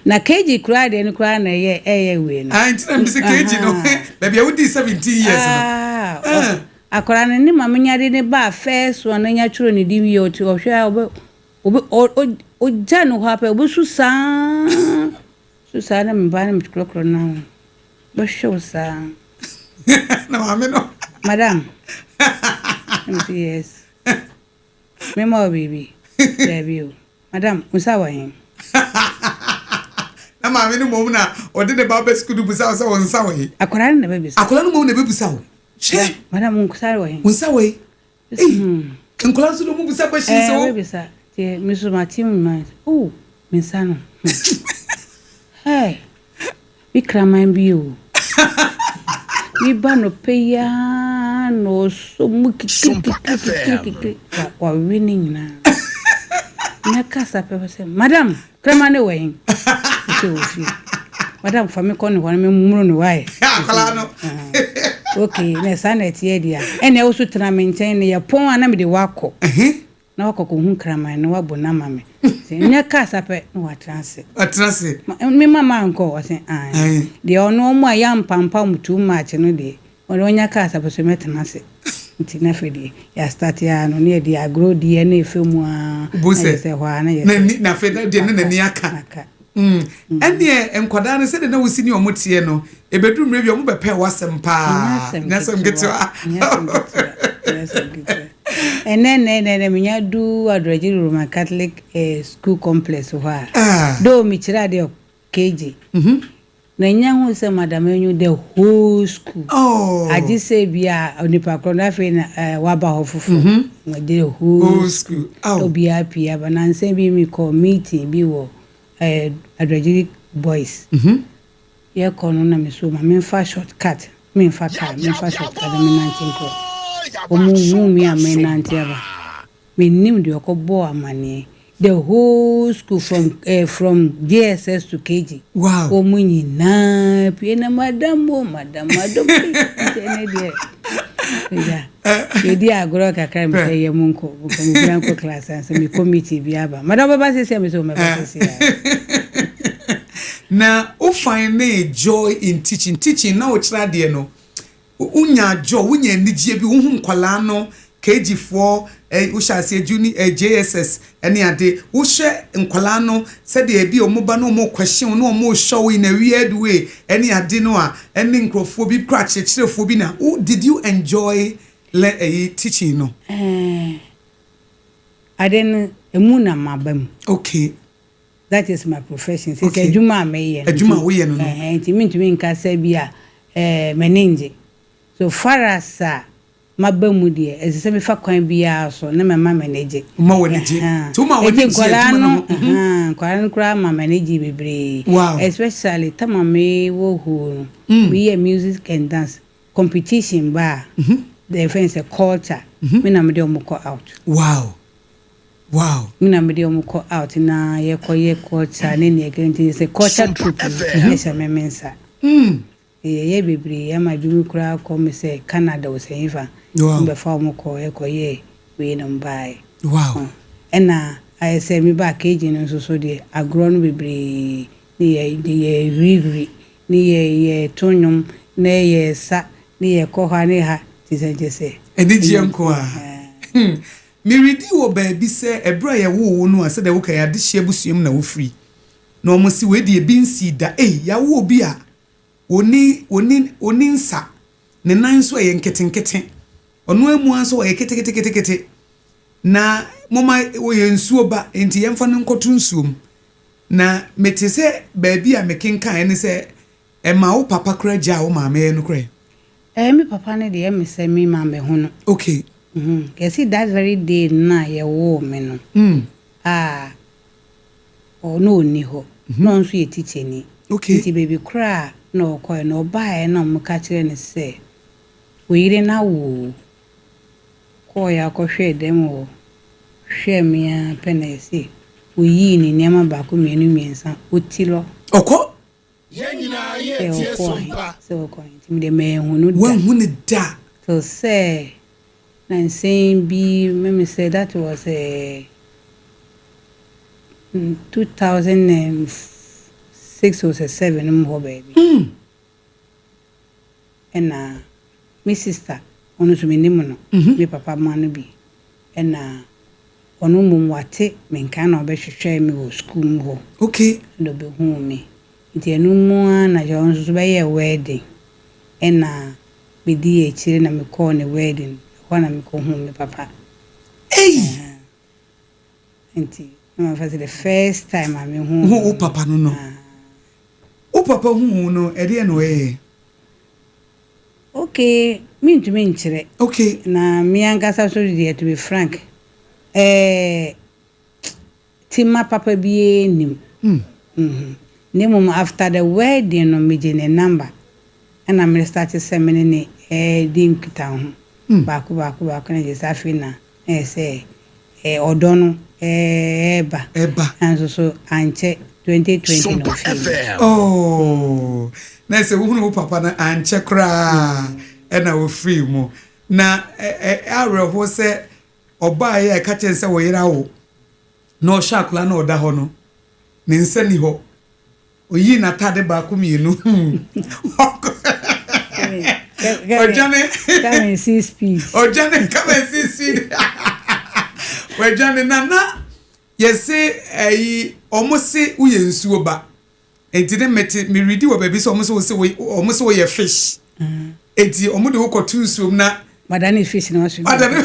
na keji kura de ni kura na ye we no anti na mbise keji no baby I would 17 years no akora ne mama nyade ne ba first one nya churo ne di wi o ti o hwe o janu ha pe o susa na mba na mtikrokro na bo show sa na mama no madam yes memo baby baby madam usawa hin na mama no mo na o de ba ba school busa so won sawa hin akora ne baby akora no mo na bebusa wo che madam usawa hin usawa nkola so no mo busa ba shi so baby sa te misu matim man minsano hey bikraman biu mi bano peya no so mukiki wa winning na na kasa pepe se madam kremane wehin se ofi madam fami ko ni wan me mumuro ni wai akala no okay na sana tie dia ene wo so tena me nchen ne ya pon ana me de wako na wako ko hu kraman na wabo na mame se nya kasa pe no watrase me mama anko wase de ono mu aya mpampa mutu match no de ono nya kasa pe so metena se nti na fedi ya start ya no ne de agro de na efemu a se hwa na ye na fedi de na ni aka ene enkwada ne se de na wosi ni omotie no ebedum rebi omo bepe wasem pa na sem getu and then me do Aboagye Roman Catholic school complex wha do mi chira de KG na nya hu se madam enyu the whole school aji se bia onipa krona fe na waba hofufu the whole school obi happy aba na nse bi mi call meeting bi wo Aboagye boys ye kono na me so ma me fa shortcut me fa shortcut me 19 ko omu mi amenanti aba me nim de okobo amane the whole school from JSS to KG wow omu nyina pie na madam ene dia ye dia agro kakra me ye munko ko mu blanco class and me committee bi aba madam baba se me so me baba se na o find joy in teaching na o kira de no unya joy unya nigye bi uhum kwala no KG4 wo shase junior JSS ene ade wo hye nkwala no se de bi omoba no mo question no mo show in a weird way ene ade no a ene nkrofo bi kra chechirefo bi na did you enjoy teaching no aden emuna mabam okay that is my profession say ejuma me ejuma wo ye no ntimi nka se bia menenje so far as mabamu de ezese me fa kwan bia so na mama manage ma wonije to ma wonije kwala kura ma manage bebre especially tamame wo hu we hear music and dance competition ba the friends a culture me na me de omko out wow mina me de omko out na ye culture ne ne guarantee say culture troupe yes me mensa ye bebre ya ma bi kura ko me say Canada wo say fa mbe fa omko ye we no mbai ena I say me ba keji no so de agro no bebre ni ye riri ni ye tonyum na ye sa ni ye ko ha ni ha ti se jese eniji enko a mi redi wo ba bi se ebra ye wo no ase de wo ka ya de hye busuem na wo free na omo si we de bi nsi da ya wo bi a oni nsa ne nan so ye nketenkete ono amu anso ye ketekete na moma wo ye nsuo ba enti yemfa no nkoto nsuom na mete se baby a mekenkan ene se e ma wo papa kra gya wo maame no kra Me papa ne de me say me maame ho no okay you see that very day na ye wo me no no ni ho no nso ye teacher ni okay nti baby kra no koy no ba na mo ka kire ne se we ire na wo koy akɔhwɛ dem wo hwɛ me a penesi we yi ni niam ba ko mienu miensa otilo okɔ Yenina ye tie sompa. so koy nti me de me hunu da wan hunu da so say and saying be me say that was 2006 or 7 mo baby and my sister onu so me nim no me papa ma no bi and onu mum wate me nkan na obehwehwe me wo school mo okay ndo be hu me nti enu mu na jo nso so be ye wedding and me di e chire na me call ne wedding na me ko hu me papa nti no for the first time I me hu o papa no o papa hu no e de no okay me ntumi nchire okay na me angasa so de to be frank tima papa bi nim nemu after the wedding no me je ne number and I me start seminar ne din kita ho baako na je safi na say odo no eba and so anche 2020 no FM. Oh na se wo papa na anche kra na wo free mu na areho se oba ye ka chen se wo yira wo no shakla na oda ho no ne nsani ho oyi na tade baako mienu Ojane come and see speed. Ojane come and see speed. Ojane nana yese omosi uye nsuo ba. Enti de meti me ready wo baby so omosi wo ye fish. Enti omude wo kotu nsuo na madani fish na wasu. Madani.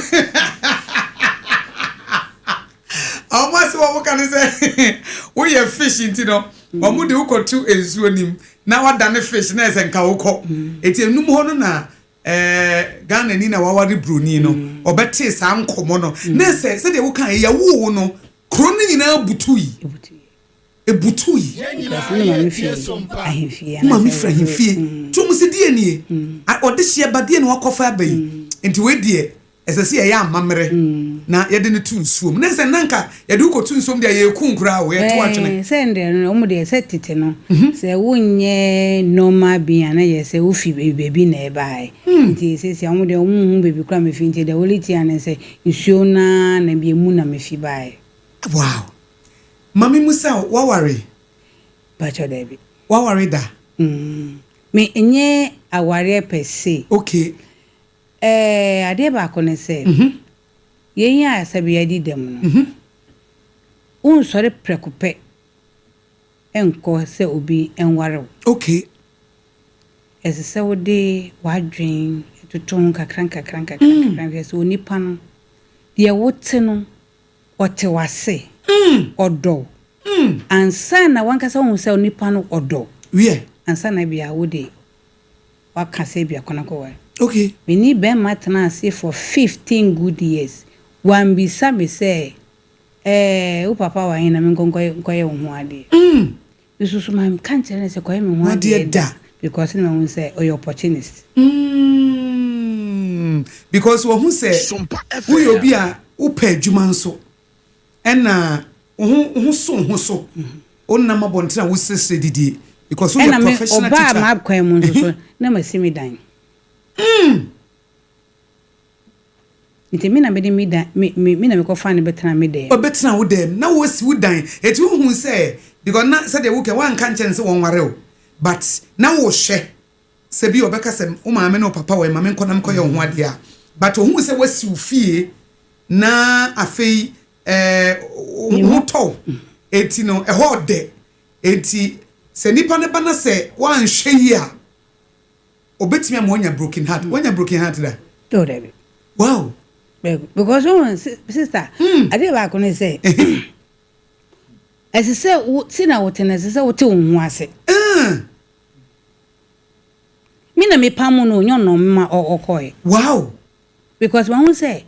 Omosi wo kan say wo ye fish enti no omude wo kotu nsuo nim. Na wadane fish na ese nka wokọ eti enum ho no na Ghana ni na wawari broni no obete sa nkomo no na ese de wo kan ya wo no kro ni nyina butui ebutui mami fra hifie tum se die nie ode hye bade ne wakofa abai enti we die ese se ya amamere na yede ne tunsuom na ese nanka yede ko tunsuom de ye kunkura wo ye to atwene se ndre no omo de se tete no se wonye normal bia na ye se wo fi bebi na e bai nti se omo de omo bebi kra me fi nti de woliti ane se nsuo na bi emu na me fi bai wow mami musa wawari bacho debi wawari da me enye aware pese okay ade ba ko ne se yen ya sabi yadi dem no unsore prekupe enko se obi enware okay ese se wode wadwen tutun kakran so nipa no de wote no ote wase odo ansa na wankasa hu se nipa no odo wie ansa na bia wode wakase bia konako wa okay we need be matna say for 15 good years one be sabe say o papa wa ina me nkoye ho ade isusu ma kan chere say koye me ho ade da because na won say o opportunist because wo hu say we obi a wo pa adwuma nso ena wo so onna mabontra wo sese didie because we are professional teacher oba ma kwan mu nso na masimi dan nti mina me de mi dan mina me ko fa ne betena me de obetena wo dem na wo si wo dan eti wo hu say because na say de wo ke wan kan chen say won ware o but na wo hwe se bi obeka se wo maame na papa wo maame nkonam koye ho ade a but wo hu say wasi wo fie na afei wo to eti no e ho de eti se nipa ne ba na se wan hwe yi a obetimi am wonya broken heart da do David wow because one sister ade ba ko ne say Ese se si na wote na ese se wote wo hu ase. Me na me pamu no nyo no ma okoye. Wow. Because when we say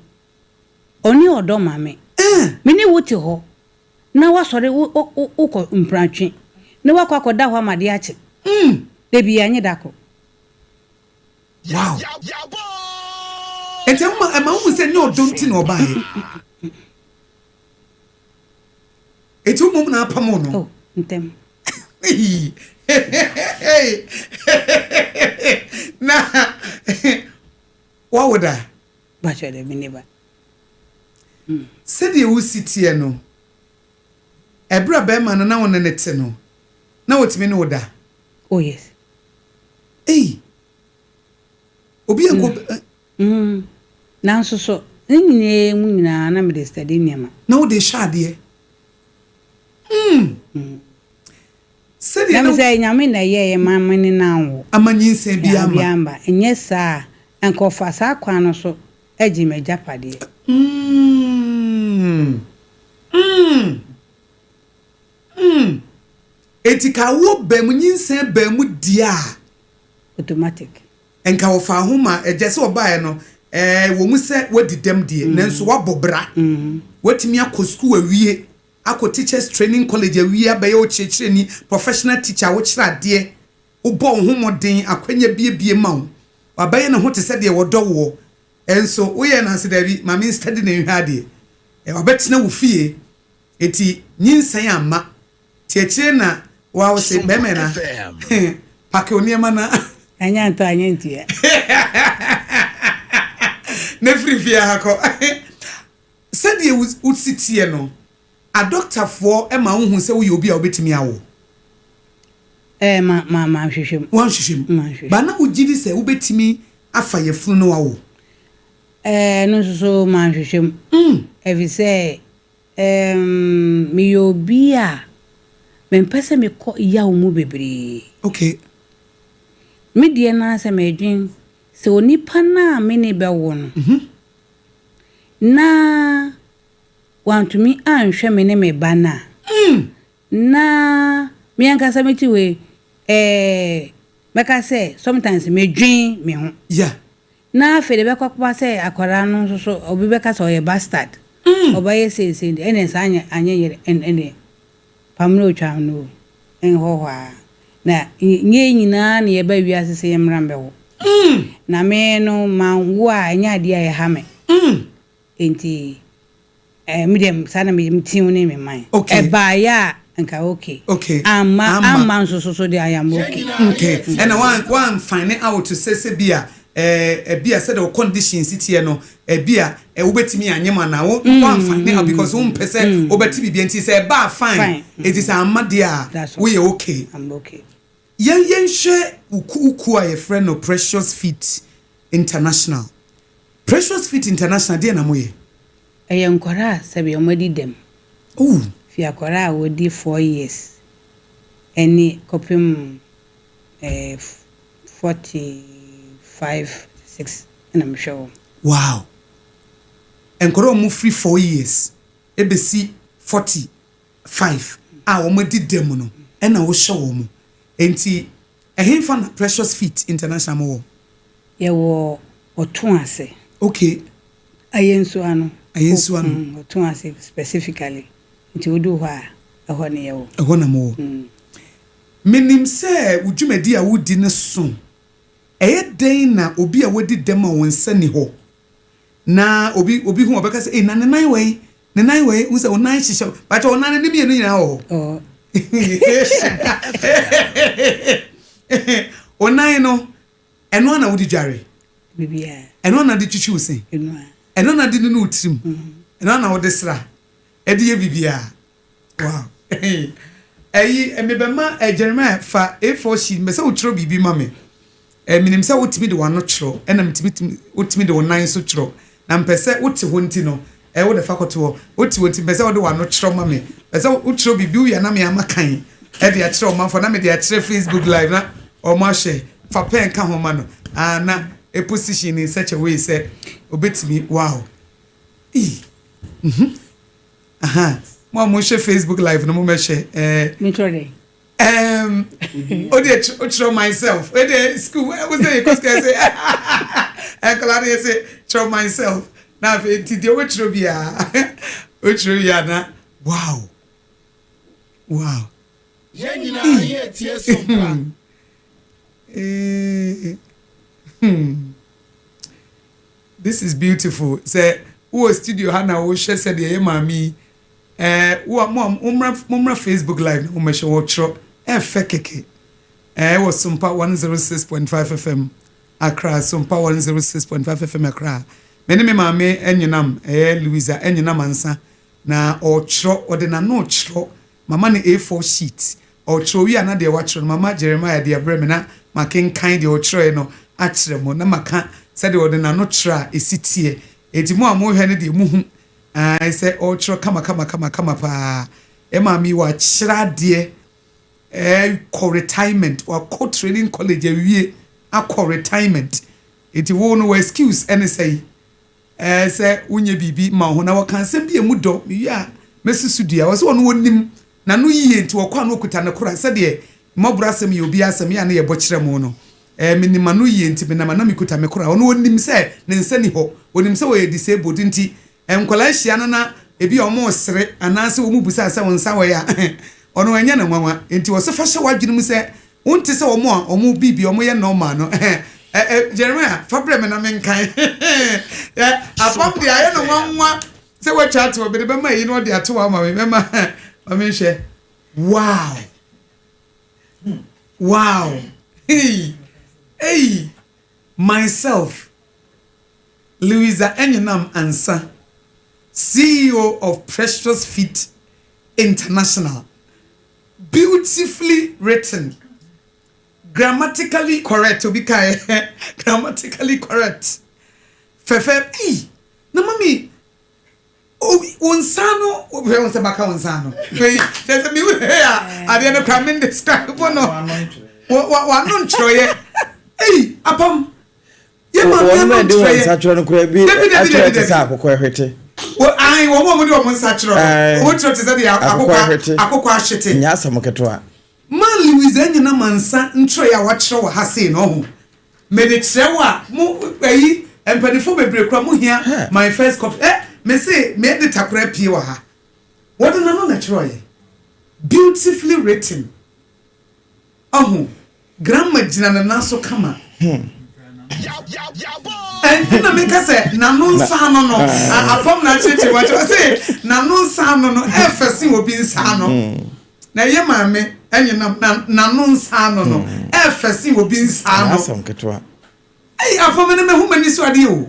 oni odo ma me. Me ni wote ho. Na wasore wo mpratwe. Ne wakọ akoda ho amade ache. De bia nye dako. Wow. Ente ma hu se nyo odo nti na oba he. Etu mum na apamo no. Oh, ntem. Na what would I? But you be never. Said you sit no. Ebra be man na won na te no. Na wotimi no da. Oh yes. Hey. Obi enko Na nso so nyine mu nyina na me de study niam. Na wo de shade. Said you say nyame na ye mamma ni na wo. Amanyinse biamba. Enye saa enko fa saa kwan no so agi me japade. Etika wo bam nyinse bam dia automatic. Enka wo fa homa ejese obae no wo mu se wadidam die nanso wabobra. Watimi akosku awie ako teachers training college awie abaye o chechireni professional teacher wo chira de wo bo homoden akwanya biebie ma wo wabaye ne ho te se de wodo wo enso wo ye na se dabi mama study na hwa de wabetena wo fie eti nyinsan ama tiechire na wa wo se beme na pake oniema na anya nto anya ntia ne free fie hako said ye would sit here no a doctor for ema hu se wo ye obi a obetimi awo ma hwehwem wan hwehwem ba na ugidi se obetimi afa ye funu no wawo no so ma hwehwem evi se mi obi a me pese me ko ya mu bebre okay me die na se me dwen se onipa na me ne be wo no na want me anhwe me ne me bana na me anka sa meti we meka say sometimes me dwen me ho yeah na fere be kwakwa say akwara no so obi be ka so ye bastard obaye say ene sa anya yere ene pamno twa no en ho hwa na nye nyina na ye ba wi asese ye mrambe wo na me no manwo a nya dia ye ha me enti medium sana me tin ne me man okay ba ya nka okay ama so de I am okay and one find out to say bia bia said the conditions it no bia wo betimi anyema na wo one find out because one person obeti bia nti say ba fine it is amade a we okay I'm okay yen hwe uku a friend no Precious Fit International dia na moye eyenkora sabe omadi dem fi akora wodi 4 years any kopim 45-6 and I'm sure wow enkora mu free 4 years ebesi 45 omadi dem no na wo hye wo mu enti ehemfa na Precious Fit International mo ye wo otun ase okay ayensu ano otun ase specifically nti wodu hwa ehọ ne ye wo ehọ na mo menim se udwumadi a wodi ne so den na obi a wodi dem a wonsa ni ho na obi hu obeka se na ne nan wei wo se onan hihye but onan ne mienu nyina ho onan no eno na wodi dware bibia eno na di twitwi usen eno na di no utrim eno na wodi sra edi ye bibia wow emebema Jeremiah fa A4 sheet me se utro bibi ma me minim se wotimi de wano tro ena mitimi wotimi de wonan so tro na mpese wote ho nti no wo de fakoto wote woti mpese wo de wano tro ma me pese utro bibi wi na me amakan e de a tro ma for na me de a tro Facebook live na o ma hye fa pen ka ho ma no na a position in such a way say obetimi wow aha mo share Facebook live no mo share me try throw myself school was there cuz say I say throw myself na ti de we throw bia we throw ya na wow Yenina ye tie sompa. This is beautiful. Say who studio hana wo share said ye mami wo mumra Facebook live no me share wo throw fekeke was Sompa 106.5 FM Accra Sompa 106.5 FM Accra me mame enyinam Louisa enyinam ansa na ochro ode na no ochro mama ne A4 sheet ochro wi ana de wachro mama Jeremiah de abreme na makenkan de ochro no akire mo na maka said ode na no tra esitie enti mo amohwe ne de muhu say ochro kama pa mami wa chira de retirement or training college wie akọ retirement it wo no excuse any say say unye bibi ma ho na wakan se bi emu do wi mesusu dua wo se wono wonim na no yie nti wokwa no okuta ne kora se de Mọ́borọ Asem ye obi asem ya na ye bọkyere mo no minima no yie nti na na mekuta me kora wono wonim se ne nsa ni ho wonim se wo ye disabled nti enkola hia no na ebi omo sere anase wo mu busa se wonsa wo ya ono anya na nwanwa enti wo se fa hye wadwinum se wonte se omo bibi omo ye normal no Jeremiah fabre me na menkan apam dia ye no nwanwa se we chat wo be ma yi no de ato ma me ma me hye wow hey myself Louisa Enyinam Ansa, CEO of Precious Feet International. Beautifully written, grammatically correct. Grammatically correct. Fefe, na mami. Unsano, we want to baka unsano. There's a new here. I didn't come in the sky. What non troye? Hey, apam. Ye ma do nsatro no kura bi atwe sa akokọ hwete. Wo ai wo mo de wo nsatro. Wo tro te se de akokọ ahwete. Nya asam keto Man Louisa nyina mansa ntro ya wa kire wo ha sei no ho. Me de kire wa mo ayi empanifo bebre kura mo hia my first copy. Me say me de takura pie wa ha. What do na kire ye? Beautifully written. Grandma jina na naso kama. And na make say na no nsa no apom na cheche what say na no nsa no efesi obi nsa no na ye maame enye na no nsa no efesi obi nsa no asam keto afom me hu mani so ade o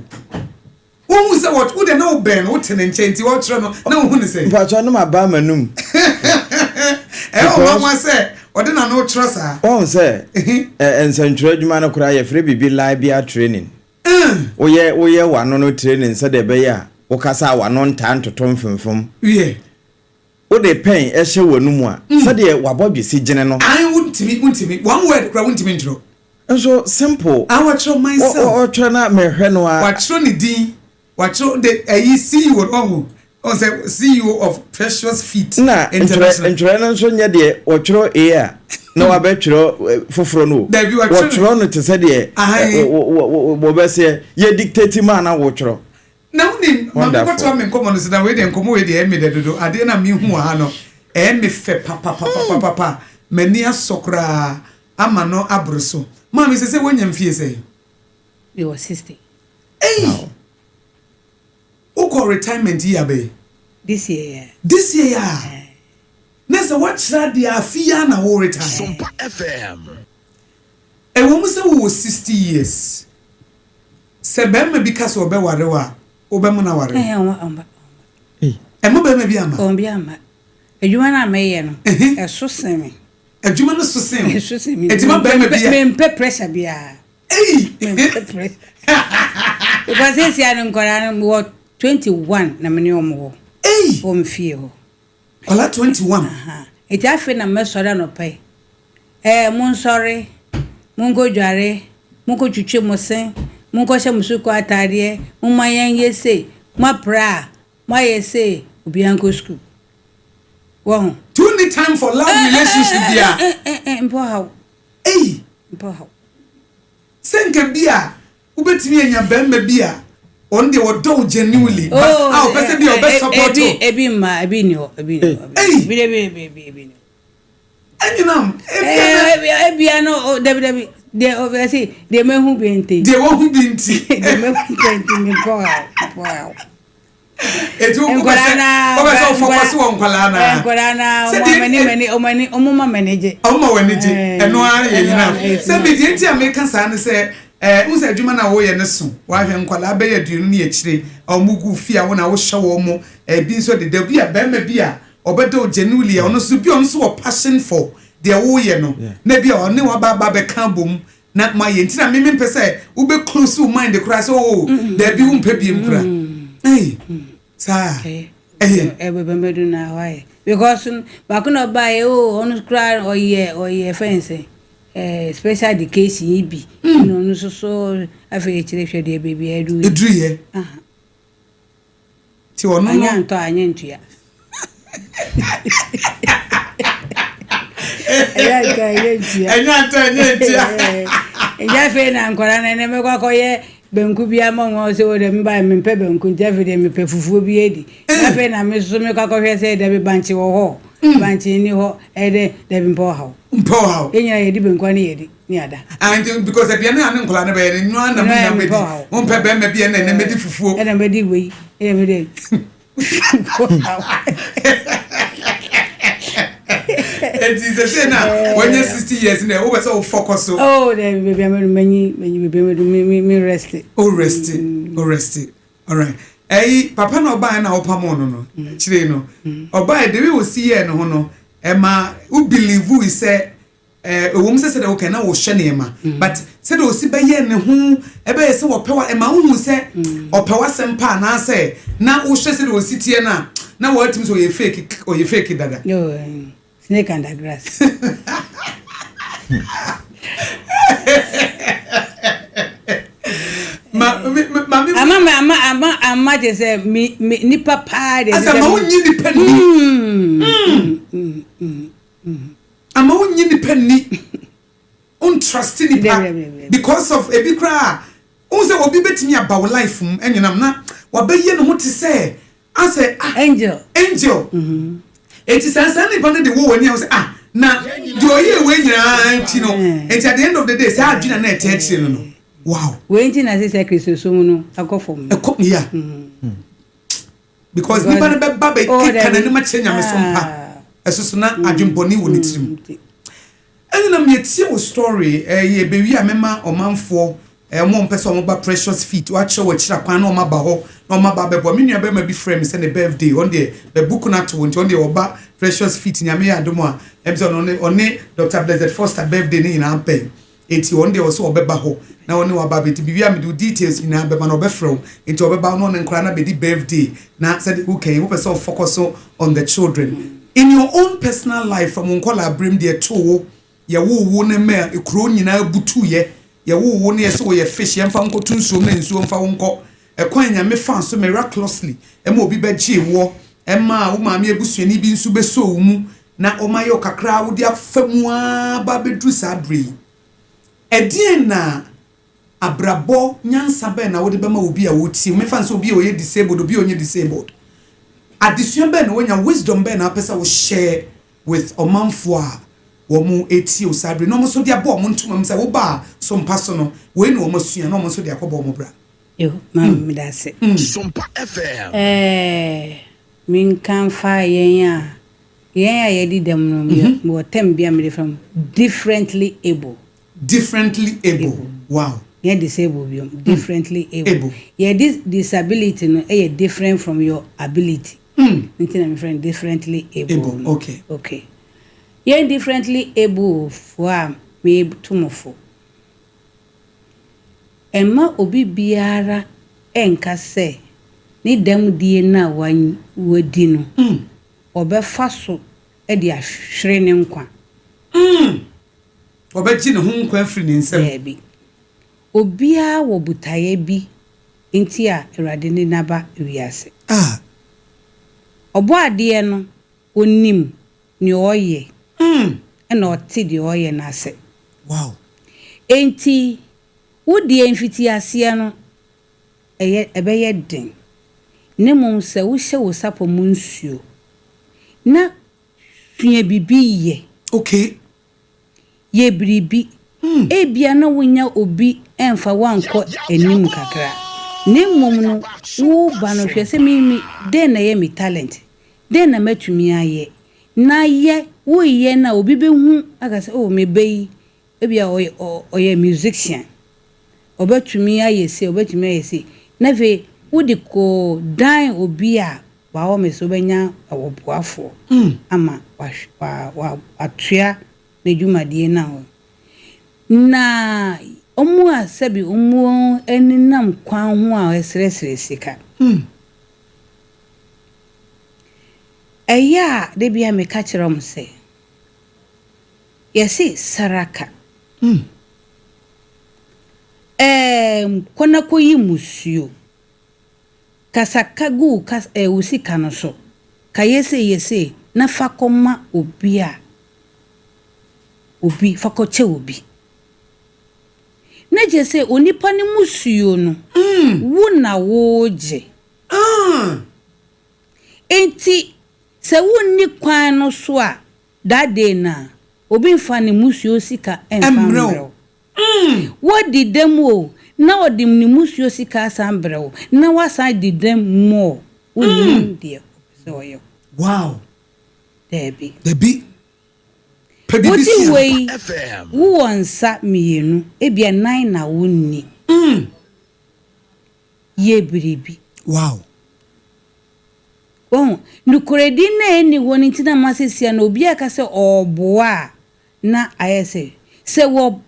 who say what wo de na oben wo tene nchenti wo tro no na hu ne say mpacho no maba manum o ma say ode na no tro sa on say ensantro adwuma no kura ye free bibi live training oye wano no training say de be ya wo kasa wano nta ntoto mfemfem wie o de pen e hye wonum a say de wabodwe si gene no I wuntimi one word kura wuntimi ntro so simple I watch myself o try na mehwe no a watch ni din watch the CEO on say CEO of Precious Feet International no so nya de o twro a na wa be twro foforo no o twro no te se de wo be se ye dictate man na wo twro na unim ma ko to me nkomo no se na we de nkomo we de emi de dodo ade na me hu ha no me fe papa mani asokra ama no abruso ma me se wonya mfie se we were 60 Uko retirement year be this year Nessa what shall the afia na wo retire Sompa FM e wo say wo 60 years se be me bi kaso be ware wa obe mo na ware e mo be me bi ama o bi ama adwuma na me ye no e so semi adwuma no so semi e ti ma be me bi me mpe pressure bia me mpe pressure because this year nkora no 21 na me ne omo o mfie ho kola 21 eti afi na me sore no pai mun sore mun go dware mun ko twitwe mo sen mun ko hye musuko atare mun mayen yese ma pra ma yese obi anko school Wow. Do need time for love relationship bia. Mpo how. Mpo how. Senke bia ubetimi anya bemma bia on the wodo genuinely but how person be obe support you. Ebi ni. Enyinam ebi no debi they obviously they me hu binti. They won hu binti. They me hu binti mpo how. Etu obeso focus on kwala na. Nkwala omuma manage. Omuma manage. Eno ara yina. Se be die ti American san se unse adwuma na wo ye ne so. Wa hwe nkwala be ye duenu ne akire. Omugu fia wo na wo hye wo mo. Bi nso de da bia be ma bia obedo genuinely ono so bi on so passion for the wo ye no. Na bia one wa ba be kan bom. Na ma ye ntina me pese wo be close to mind the cry so da bi wo mpa biem kra. Sa bebedu na why because bakuna buy on cry or ye fence special education ibi no so afi chire hwe de baby edu ye ti wono anya ntua anya fe na nkora na me kwakoye benku bia mo se wo de mba me pe benku ntafe de me pe fufuo bi edi na fe na me so me kwakohwe se de be banchi wo ho banchi ni ho de mpo ha enya ye di benku ani ye di ni ada and because bia na nkola na be ni nwa na me di on pe be me bia na me di fufuo na me di wei me di it is the same now when you're 60 years now we so focus so baby me rest all right papa no buy na opamo no chire no obuy the way we see here no no ma who believe we say ewom say that okay na wo hye ne ma but say do si be ye ne ho e be say wo pewa ma hu say opewa sempa na say na wo hye say do si tie na wo atim so ye fake dada yo snake under grass Mama just said me ni papa de asa ma wonyi ni pani ama wonyi ni pani on trust ni pa because of ebi kra on say obi betimi aba wo life enyenam na wa be ye no ho te say ase angel it is sansan ni pa de wo wani say na do ye we nyina anti no and at the end of the day say adwina na ete no wow we nti na say Kristo so mu no akofom yeah because ni ba na be ba be kana ni ma chenya me sompa esusu na adwemponi wo ni tirim and na me tie o story ye be wi amema omanfo mo mpese o mo ba precious feet wa che wa chira kwan na o ma ba ho na o ma ba bebo me nua be ma bi frame say ne birthday on the book na to on the oba precious feet nyame ya adomo a emse on Dr. Blessed Foster birthday ni na ampe eti on the also obeba ho na oni wa ba beti bibia me do details ina be ma na obefro enti obeba no ne nkra na be di birthday na said okay we person focus on the children in your own personal life from unkola brim de to ye wo ne me ekro nyina butu ye wo ne so ye fish ye mfa nkotu nsuo na nsuo mfa wonko ekwan nya me fan so miraculously ema obi ba gie wo ema wo ma me ebusuani bi nsu be so mu na o ma yo kakra wo dia famu a ba bedru sabre edien na abrabo nyansa be na wo de be ma obi a wo ti me fan so obi o ye disabled obi o nye disabled addition be na wonya wisdom be na pesa wo share with omanfo a wo mu eti o sabre no mo so dia bo mo ntuma mo say wo ba so mpaso no we na wo masua no mo so dia kobo mo bra yo mam me da se Sompa FM min kan fa yen a ye di dem no mo tem bia me from differently able wow yeah disabled differently able yeah this disability no different from your ability until my friend differently able okay yeah differently able for me tumofo emma obi biara enka se ni dem die na wadi no obefa so e de ahwere ne nkwa obeji ne ho nkwa afiri ne nsem bi obia wo butaye bi nti a erade ni naba wiase obo ade no onim ni oye na ote di oye na ase wow enti wodi emfiti ase no ebeye den ne mum se wo hye wo sapo mu nsuo na fie bibi ye okay ye bribi ebia na wonya obi emfa wanko enim kakra ne mum no wo ba no hwese mi den na ye mi talent den na matumi aye na ye wo ye na obi behu aga se oh me bei ebia oye musician obatumi aye se obatumi aye se na ve wodi ko dan obi a wa o me so benya awoboafo ama wa atua na dwumadie na ho na omu a sabi omu eninam kwan ho a esresre sika eya de bia me ka kirom se yesi saraka kona koyi musuo kasaka gu usika no so ka yese na fakoma obi fakoche obi na je se onipa ni musuo no wo na woje enti se wonni kwan no so a dade na obi mfa ni musuo sika emfa wodi dem o na odi ni musuo sika asambrew na wasa di dem mo wonni de so yo wow debi pebibisi wei wo wonsa mienu ebia 9 na wonni ye biribi wow nukuredi na eni woni ntina masesia na obi aka se oboa na ayese se wo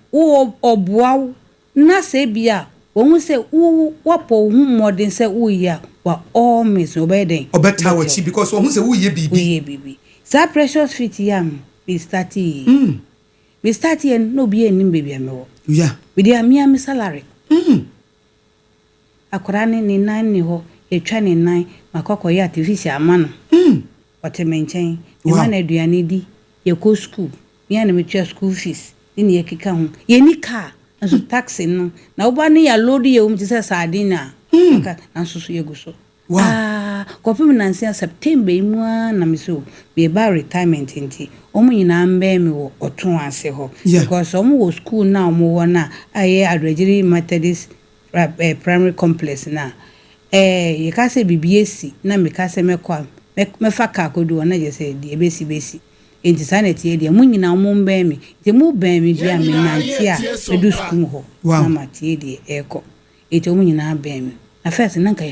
oboa na se bia won se wo wapo hu modern se wo ya wa all miss obeden obeta wachi because won se wo ye bibi sa precious fit yam we start no bi enim baby amewo yeah we dey am salary akora ni nan ni ho etwa ni nan makoko ya artificial amano otemenchen imana aduane di ye ko school ya na metwa school fees ni ye kika ho ye ni car aso taxi no na oba ni ya load ye umtise sardina na so ye go so wow kopim nansia September imu na miso be ba retirement nti omunyina mbe me wo oton ase ho because omu wo school na omu wo na aye Adwagye Methodist primary complex na ye ka se BBSC na me ka se mekwa mefa ka kodu na je se de besi enti saneti ye de munyina omu mbe me de mu ben me bia me nanti a edu school ho na matie de eko eti omunyina ben me na first na nka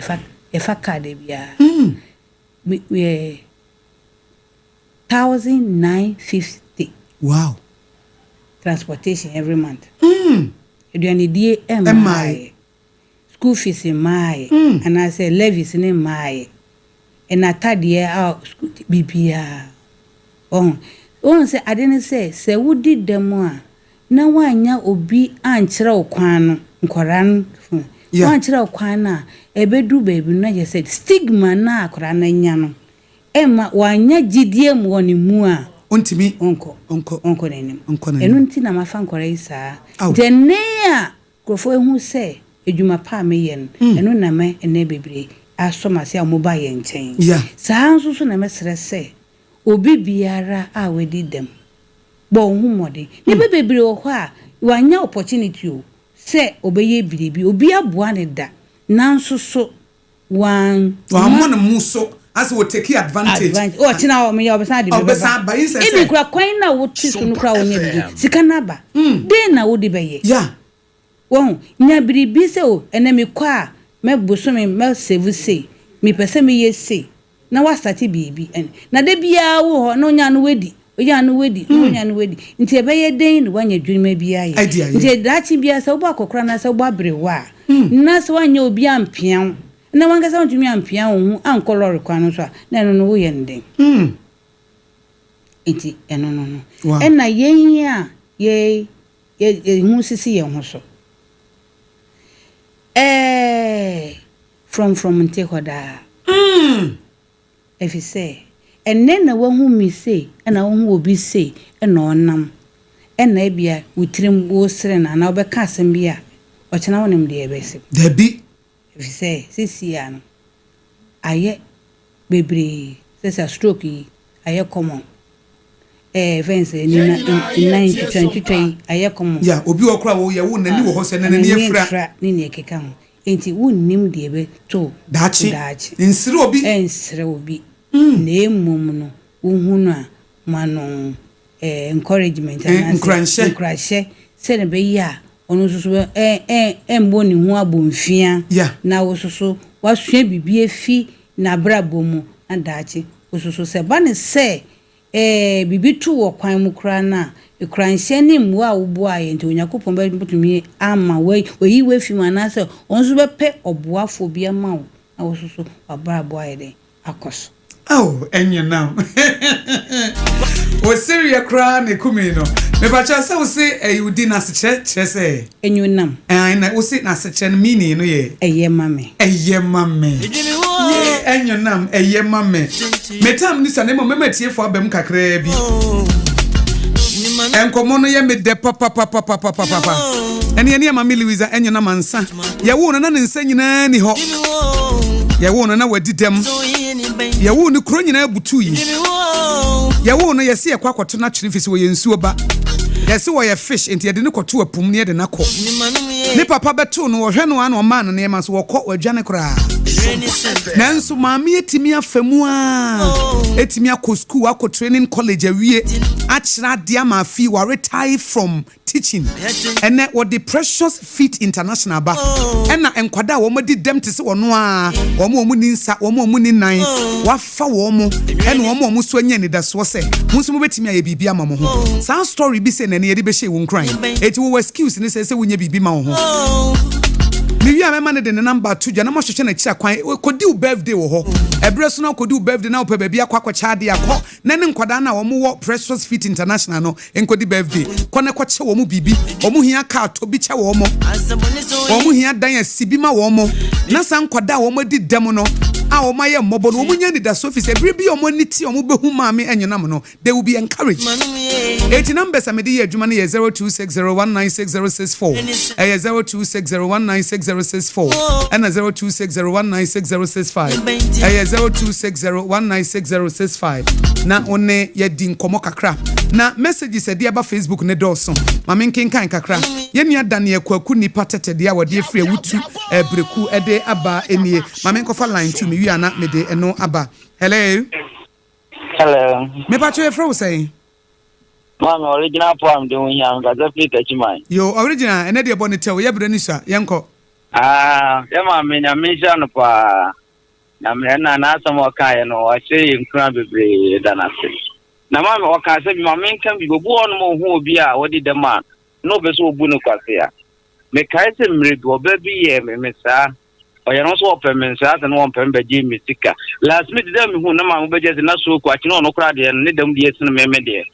efa card bia we 1950 wow transportation every month eduane die MI school fees mai and I say levies in mai and atadie out bibia on say I didn't say wodi dem a na wanya obi ankyere okwan no nkoran wankyere okwan na ebedu baby na je said stigma na akora na nya no ema wanya gidie mu woni mu a ontimi onko nenim enu nti na mafa nkora isa dene a krofo ehu se edwuma pa me yen enu na me ene bebre asoma se amoba ye nchen saa nso so na mesere se obi biara a wedi dem bo hu mode ne bebre wo ho a wanya opportunity o se obeye biribi obi aboa ne da nanso so wan na muso as we take advantage o china o me ya obesa de ba yin se ibi kura kwan na wo tisu no kura wonya bibi sika na ba den na wo de beye won nya biribi se o ene me kwa me boso me save say me pese me ye say na wa start bibi na de bia wo ho no nya no wedi oya no wedi no nya no wedi nti ebeye den no wanya dwuma bia ye nti dachi bia se wo akokora na se wo abrewa na se wanya obi ampian na wanga sa ntumi ampia wo ankolore kwano so na no wo ye nden enti eno no na yen a ye hu sisi ye ho so from ntehoda if you say enne na wahu mi say na wahu obi say na onam na bia wutrim wo sere na obeka asem bia ochena wonem de ebese dabi if say sisia no aye bebre say stroke yi aye common fence ni na 20 aye common ya obi okra wo ye wo nani wo ho se nani efra ni ne keka ho enti wonnim de ebe to dachi nsire obi na emum no wohunu a mano encouragement and encourage say na be ya onu susu embo ni hu abomfia na wo susu wasua bibie fi na brabo mu na dachi wo susu se ba ne se bibi tu wo kwan mu kra na ekranhye ni mu a wo bo aye nti Onyankopon ba butumi ama we fi mana se onso be pe oboafo bi ama wo na wo susu abrabo aye de Akosua. Oh, enye now. O Syria cry ne kumi no. Me ba cha say o say you di na se che say. Enyu nam. Na o say na se che meaning no ye. Eye mame. Ye enyu nam eye mame. Me tam ni sa ne mo tie fo abam kakra bi. Enkomo no ye me de papa. Ene mama Louisa enyu nam ansa. Ye wo no na nsa nyina ni ho. Ye wo no na wadidem. Ye wo no kro nyina butu yi. Ye wo no ye se yakwakoto na kyere fisi wo ye nsuo ba. Ye se wo ye fish enti ye de ne koto apum ne ye de na ko. Ne papa beto no wo hwe no an o man no ne ma so wo kɔ wadwane kra. Nanso maami etimi afamu etimi akɔ school akɔ training college awie akyira dia ma fi wa retire from teaching ene what the Precious Feet International ba ena enkwada wo modi dem te se wono a wo mo ni nsa wo mo ni nan wa fa wo mo ene wo mo so anya ni da so se munso mo betimi aye bibia ma mo ho sa story bi se na ne ye de be hye wo nkran eti wo excuse ni se wo nya bibi ma wo ho mi wi amema ne de number 2 gya na mo hwehwe na kira kwan kodi u birthday wo ho ebre so na kodi u birthday na opa bia kwakwa chaade akọ na ne nkwada na wo mo Precious Feet International no enkodi birthday kone kwa che wo mo bibi wo mo hia ka to bi che wo mo hia dan asibi ma wo mo na san kwada wo mo di dem no a wo maye mmobo no wo mo nya ni da office ebre bi wo mo niti wo mo behu maame enyenam no they will be encouraged 80 numbers amedi ye adwuma no ye 0260196064 0260196064 and 0260196065 0260196065 na one ye di nkomo kakra na messages e dia ba Facebook ne doso ma menkenkan kakra ye nua dane akwaku nipa tete dia wode afri awutu breku ede aba enie ma menkofa line 2 me wi ana me de eno aba hello me pa cho e fro say mama original poem de won yan ga zafi kachiman yo original ene de bonite wo ye bre ni sha yenko ya ma me nya me sha no pa na me na asamo kan no wa se nkran bebre danase na ma me o kan se bi ma me kan bi bobu on mo hu obi a wodi de ma no be so obu no kwase ya me kai se mre do ba bi ye me sa o ya no so open me sa se no on pem be ji misika last me de me hu na ma mo be je na so kwa chi no no kra de ne dem de ye se me de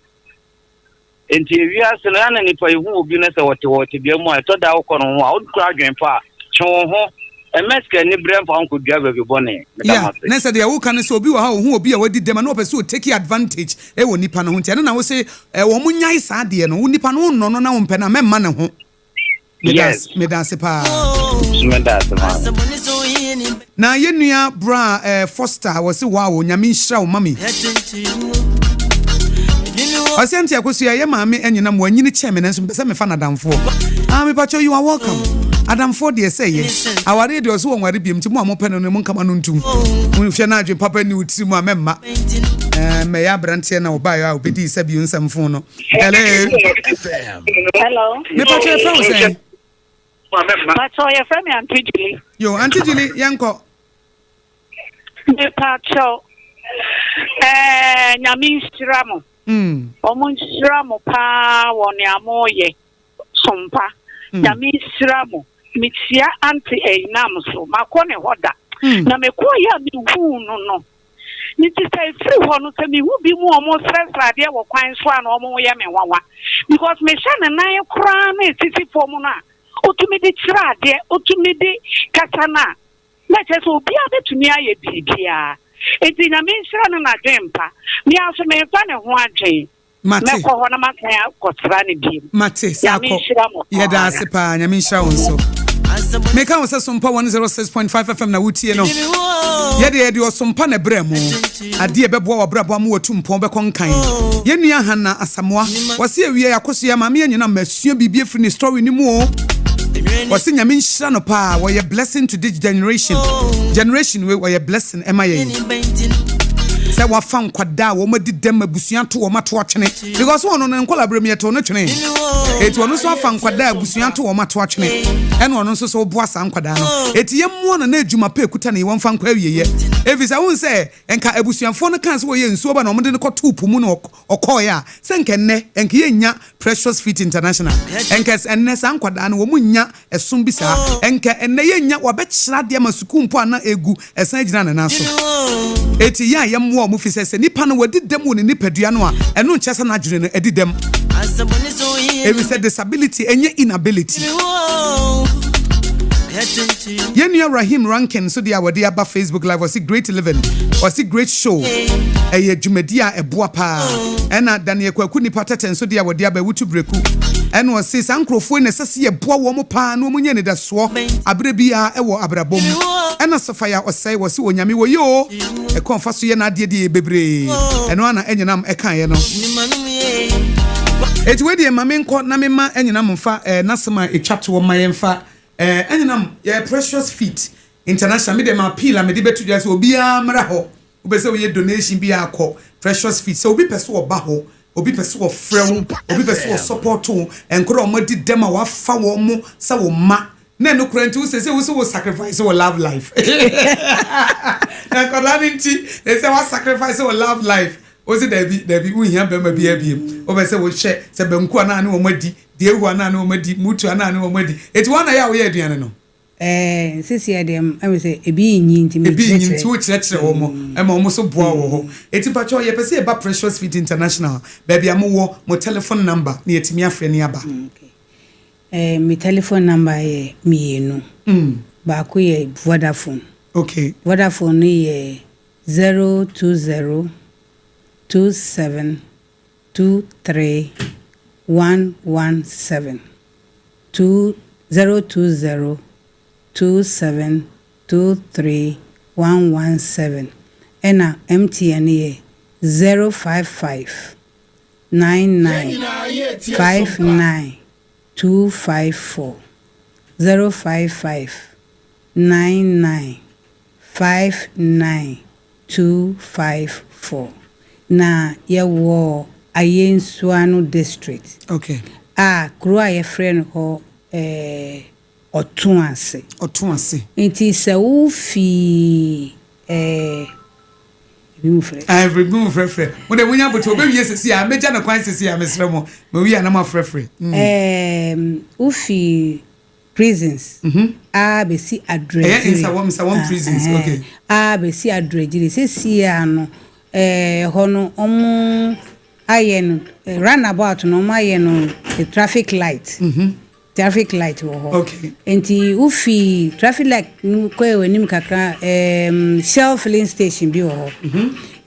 enti wi ase na na nipa hu obi na se wote bia mu a to da wo kono ho a wo kra adwen pa chon ho emeska ni brem fa onko dua ba bi bone yeah na se de wo kan se obi wo ha hu obi a wadi dem na opese o take advantage e wo nipa no ho ntia na wo se wo mu nyai sa de no wo nipa no no no na wo mpe na memma ne ho yes me dance pa me dance ma na yenua bra Foster wo se wow nyame nhira wo mami Asante Akosua ye maame enyina mo anyini cheme nanso mpese me fa na damfo me pacho you are welcome adamfo de say ye aware de oso wonware biem ti mo amope no mo nkama no ntum mo hwe na adwe papa ni utiri mu amemma me ya brante na oba ya obedi se bi nsamfo no hello me pacho e fa wo say pacho ye fra me Auntie Julie yo Auntie Julie yanko me pacho nyami stramo omunshiramo pa woni amoye sompa nyami stramo mitia anti einam so makone hoda na mekoya mi hu no niti say free ho no se mi hu bi mu omo stress ade wo kwan so an omo ye me wawa because me sha na nan kra na titi fo mu na otumi de kira ade otumi de katana na che so obi abetumi aye bibia enti na menhira no na dwempa me aso me fa ne ho adwen mate ko ho na makaya kotra ne bi mate sako yeda asepa nyame nhyira wo nso meka wo se Sompa 106.5 FM na wutie no yede osompa na brɛ mu ade e bɛboa wa brabo am watu mpɔn bɛkɔ nkan yenua Hana Asamoa wase awie Akosua ma me nyina masua bibie firi ne story ni mu o wase nyame nhyira no pa wo ye blessing to this generation we wo ye blessing ema ye say wa fan kwada wo madi dem abusua to wo mato atwene because one no nkola brem yeto no twene eti ono so afan kwada abusua to wo mato atwene ene ono so so bo asa nkwada no eti yemmo na adwuma pa ekuta na won fan kwa wieye efisa won say enka abusuafo no kan so wo ye nsuo ba na omde ne koto upu mu no okoya se nkenne enka yenya Precious Feet International enka enne san kwada no wo munya esom bisa enka enne yenya wo be kyira de masuku mpo ana egu esan gina na naso eti ya yemmo mu fi sese nipa no wadi dem woni nipadua no a eno nkyesa na adwene no edi dem ebi said disability enye inability yenua Rahim Rankin so dia wadi aba Facebook live was great living was great show eye dwumadia eboa pa ena Daniel Kwaku nipa teten so dia wadi aba wutu breku ena o se sankrofo ne sese eboa wo mo pa no munye ne daso abre bia ewo abrabom ena Sofia osai wasi onyame wo yo e konfa so ye na ade de bebre eno ana enyinam ekan ye no eti we de mame nko na mema enyinam mfa nasema etwato wo mayemfa enyinam ye Precious Feet International me dem appeal me de betu dia so obia mra ho obese we donation bia akọ Precious Feet so obi pese wo ba ho obi pese wo frem obi pese wo support wo enkro o madi dem a wafa wo mo sa wo ma na no kurante wo se wo sacrifice wo love life na kodani they say what sacrifice wo love life o se David wo hia be ma bia biem o be se wo hye se benku ana ne wo madi de ehu ana ne wo madi mutu ana ne wo madi eti wana ya wo ye aduane no sisi adem I say ebi nyi ntimi wo kyerɛkyerɛ wo mo ema wo so boa wo ho eti pacho ye pese e ba Precious Feet International baby amowo mo telephone number na yetimi afre ne aba my telephone number ye mienu ba ko ye Vodafone okay Vodafone ye 020 27 23 117 020 27 23 117 ena MTN ye 055 99 59 254 055 99 59 254 na yewo Ayensuano district okay kro a ye friend ho Otunase nti se wo fi remove frefre mo de wonya boto obe wie sesi a meja na kwan sesi a mesre mo ma wi ana ma frefre wo fi prisons a be si address insa one prisons okay a be si address sesi ano hono omo ayen runabout no ma ayen traffic light traffic light wo ho okay enti ufi traffic light ko ewenim kakra Shell filling station bi wo ho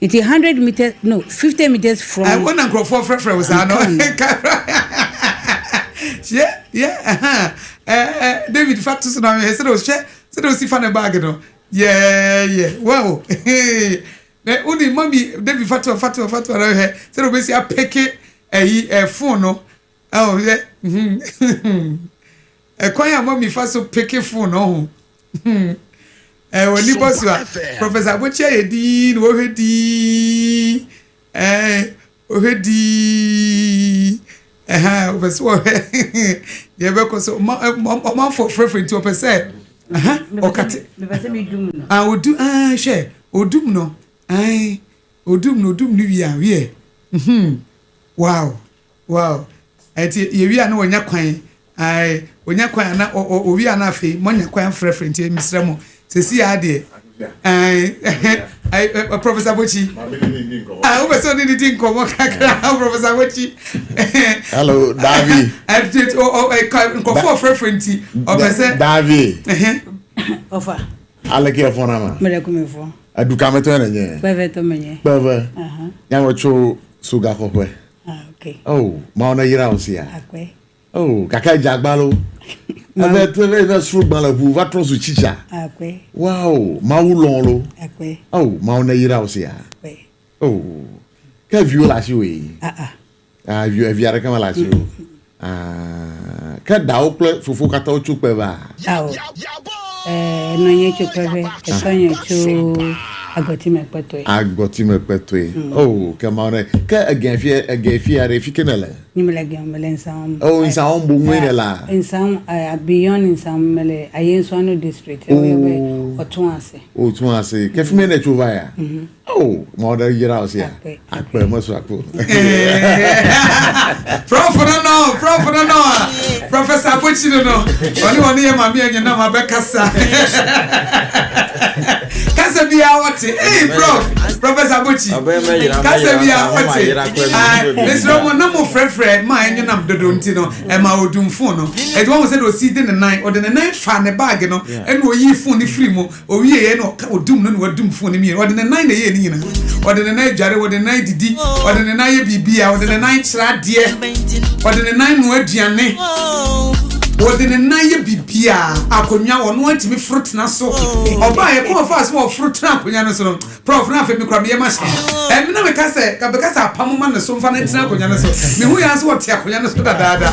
enti 100 meters no 50 meters from I want to for frefre was ano yeah David Fatus na me say do si fa na bag no yeah wow na uni mami David Fatu na he say do be si apeke phone no oh yeah kwan ya mami fa so peke phone no woni boss wa Professor Aboagye yedi no hedi obeso ye be ko so ma for frefre to pese okate me pese me dum no odu hwe odum no odum no wi a wie wow enti ye wi a no wonya kwan wonya kwan na o wi a na afi monya kwan frefre nti misra mo sesi ya de Professor Aboagye obeso ni din komo kakra Professor Aboagye hello Davi nkofo frefre nti obese Davi ofa aleke phone ama me rekomefo Aduka meto na nye. Bebe to menye. Bebe. Ya wacho suga kokwe. Okay. Oh, ma ona yira osia. Akwe. Oh, kaka jagbalo. Ave suru gbala bu va tron su chicha. Akwe. Wow, ma ulon lo. Akwe. Oh, ma ona yira osia. Akwe. Oh. Que vieux la chiwe. Ah, vieux ara kama la chiwe. Ah, que da o ple fufu kata o chukpe ba. No nye chukpe, etonye chu agoti mekpetwe. Oh, kama ona que agenfi are fikenele. Nimele gembele nsam. Oh, nsam bu mwene la. Nsam beyond nsam mele ayenswano district. Otuase. Otuase. Que fime ne chuva ya. Oh, mother yira osia. Akpe mo so akpo. Prof no. Professor Aboagye no. Oni ye mami enye na mabekasa. Kasa bia wote. Hey prof, Professor Aboagye. Kasa bia wote. Mesro mo na mo frefre ma enye nam dodo nti no. E ma odumfo no. E do won say do si de ne nine, o de ne nine fa ne bag no. E no yi phone ni free mo. O wie ye no odum no odum phone ni mi. O de ne nine na ye ni nyina. O de ne nine dware, o de ne nine didi, o de ne nine ye bibia, o de ne nine chra de. O de ne nine no aduane. O de ne nine ye bibia. Akonwa wo no antimi fruit na so. Oba ye ko fast mo fruit na akonwa no so no. Prof na fe mi kwa be ma sha. E mi na me ka se apam ma na so mfa na tina akonwa no so. Me hu ya so wo te akonwa no so dadaada.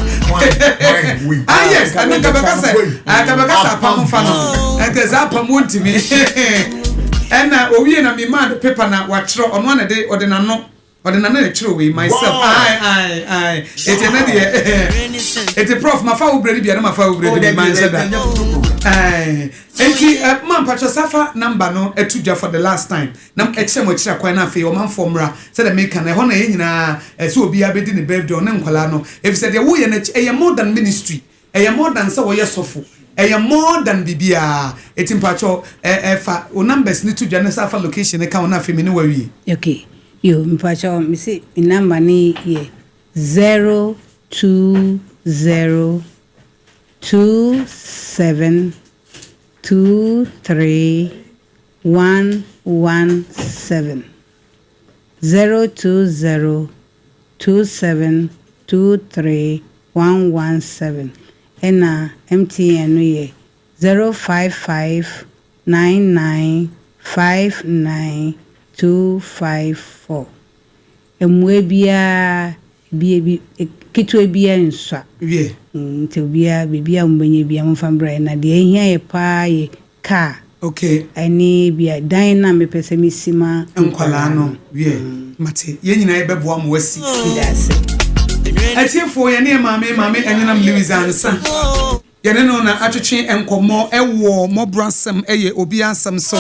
Ah yes, ana ka be ka se apam mfa no. E ka za apam wontimi. Ena owie na me man paper na watro ono na de ordinano na chiro we myself. I it na de it prof ma fa obredi bia na ma fa obredi be man said that. Enti man patcho safa number no etudwa for the last time. Na eche mo kira kwan na fe o man formra said the make na ho na ye nyina so obi abedi ne birthday on nkwala no. If said ye wo ye na more than ministry. More than say wo ye sofo. More than bibia etimpacho fa o numbers ni to janesa fa location e ka ona fe me ne wawie. Okay, yo mpacho me say number ni ye 02027231117 02027231117 ena MTN no ye 0559959254 emwe bia kitwe bia nswa Wie nti bia mbenye bia mfambra na de ehia ye pa ye ka okay ani bia dan na mepese misima nkwala no wie mate ye nyina ye beboa mo wasi ndase atiefo ye ne mame enyenam Louis ansa ye ne no na atwetwe enkomo ewo Mọ́borọ Asem eye obi asem so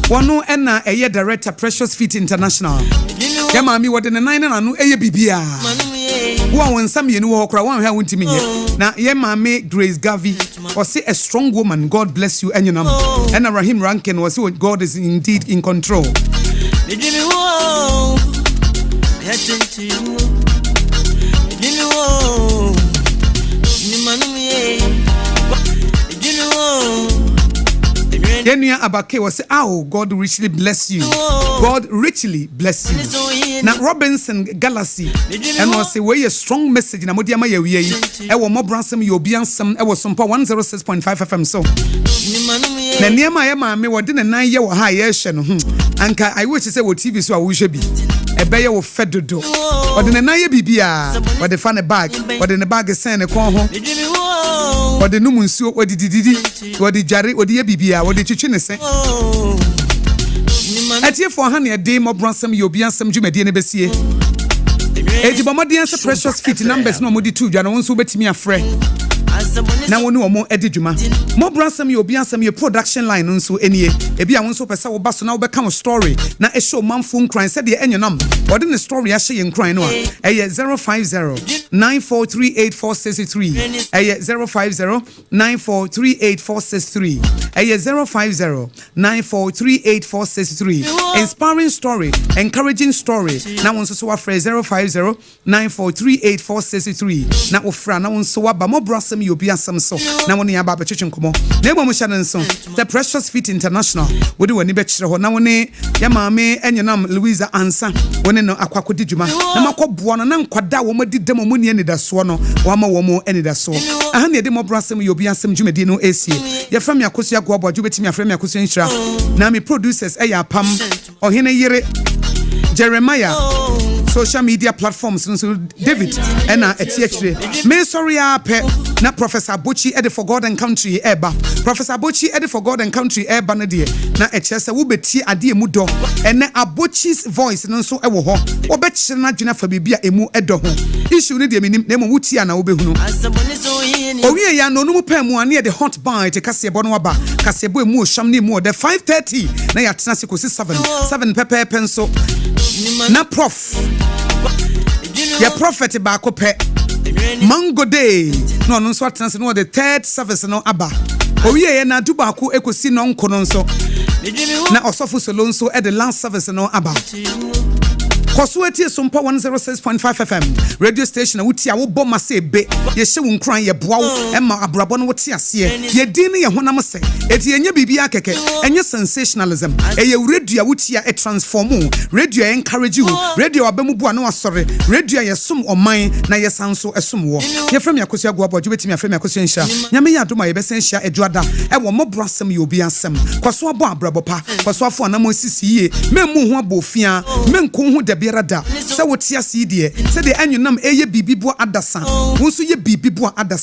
wono ena eye director Precious Fit International ye mame wode ne nine na no eye bibia wo wonsam ye no wo kra wan hwa wontimi nye na ye mame Grace Gavi or say a strong woman, God bless you enyenam ena Rahim Rankin was say God is indeed in control. Yenua Abake was say, "Oh, God richly bless you. God richly bless you." Now Robinson Galaxy and was say, "We a strong message na modiama ye wie yi. E wo Mọ́borọ Asem ye obi ansem e wo Sompa 106.5 FM so." Na niema ye ma me wo de ne nan ye wo ha ye hye no anka I wish say wo TV so a wo hwe bi. E be ye wo fedodo. Wo de ne nan ye bibia, wo de fa ne bag, wo de ne bag sen ne kon ho. Wo de numu nsuo wo de dididi, wo de dware, wo de ye bibia, wo de twetwe ne se. Atiefo ha ne de Mọ́borọ Asem ye obi ansem dwumadi ne besie. Eti bomodian se Precious Fit numbers no modi 2 dwa no nso betimi afre. Na woni omo edidwuma Mọ́borọ Asem ye obi ansem ye production line nso enie ebi a wonso pesa wo baso na wo beka wo story na e show manfo nkran se de enyenam wode ne story a hye ye nkran no a eye 05094384663 eye 05094384663 eye 05094384663 inspiring story encouraging story na wonso so wa frɛ 05094384663 na wo fra na wonso wa ba Mọ́borọ Asem asem yobi asem so na woni aba ba twetwe nkomo na ebo mo hya nso the Precious Fit International wodi woni be kyerɛ ho na woni ya maame enyenam Louisa Ansa woni no akwakodi dwuma na makɔboa no na nkwada wo madi dem mo ne anidaso no wa ma wo mo anidaso aha ne de Mọ́borọ Asem yobi asem dwumadi no esie ya fra me Akosua Aboagye betimi afra me Akosua nhyira na me producers eya pam ohene yere Jeremiah social media platforms so David and etiechire me sorry ape na Professor Aboagye ede for God and country eba Professor Aboagye ede for God and country eba na de na echese wo beti ade emu do ene Aboagye's voice no so ewo ho wo be kyere na dwena fa bibia emu edo ho issue ne de menim na mo wuti ana wo behunu owie ya no mu pam ane de hot bite kasebo no aba kasebo emu osham ne emu de 5:30 na ya tena se kosi 7 pepe penso na prof ya prophet ba ko pe mango day no no so atena se no the third service no aba owie ye na du ba ko ekosi no nkono nso na osofo solo nso e the last service no aba Akosua Sompa 106.5 FM radio station wuti a wo bɔ mase be ye hye wo nkran ye boa wo ema abrabɔ no wote ase ye din ne ye honam se eti enye bibia keke enye sensationalism eye radio wuti a transform radio encourage you radio abemu bua na wasɔre radio ye som oman na ye sanso esom wo ye frem Akosua Aboagye betimi afrem Akosua nhyira nyame ya doma ye besen hya eduada e wo Mọ́borọ Asem yobi asem kwaso abo abrabɔ pa kwaso afo na mo sisi ye memmu ho abofia menko ho biarada se wotia si die se de anwunam eye bibibo adasa wonso ye bibibo adasa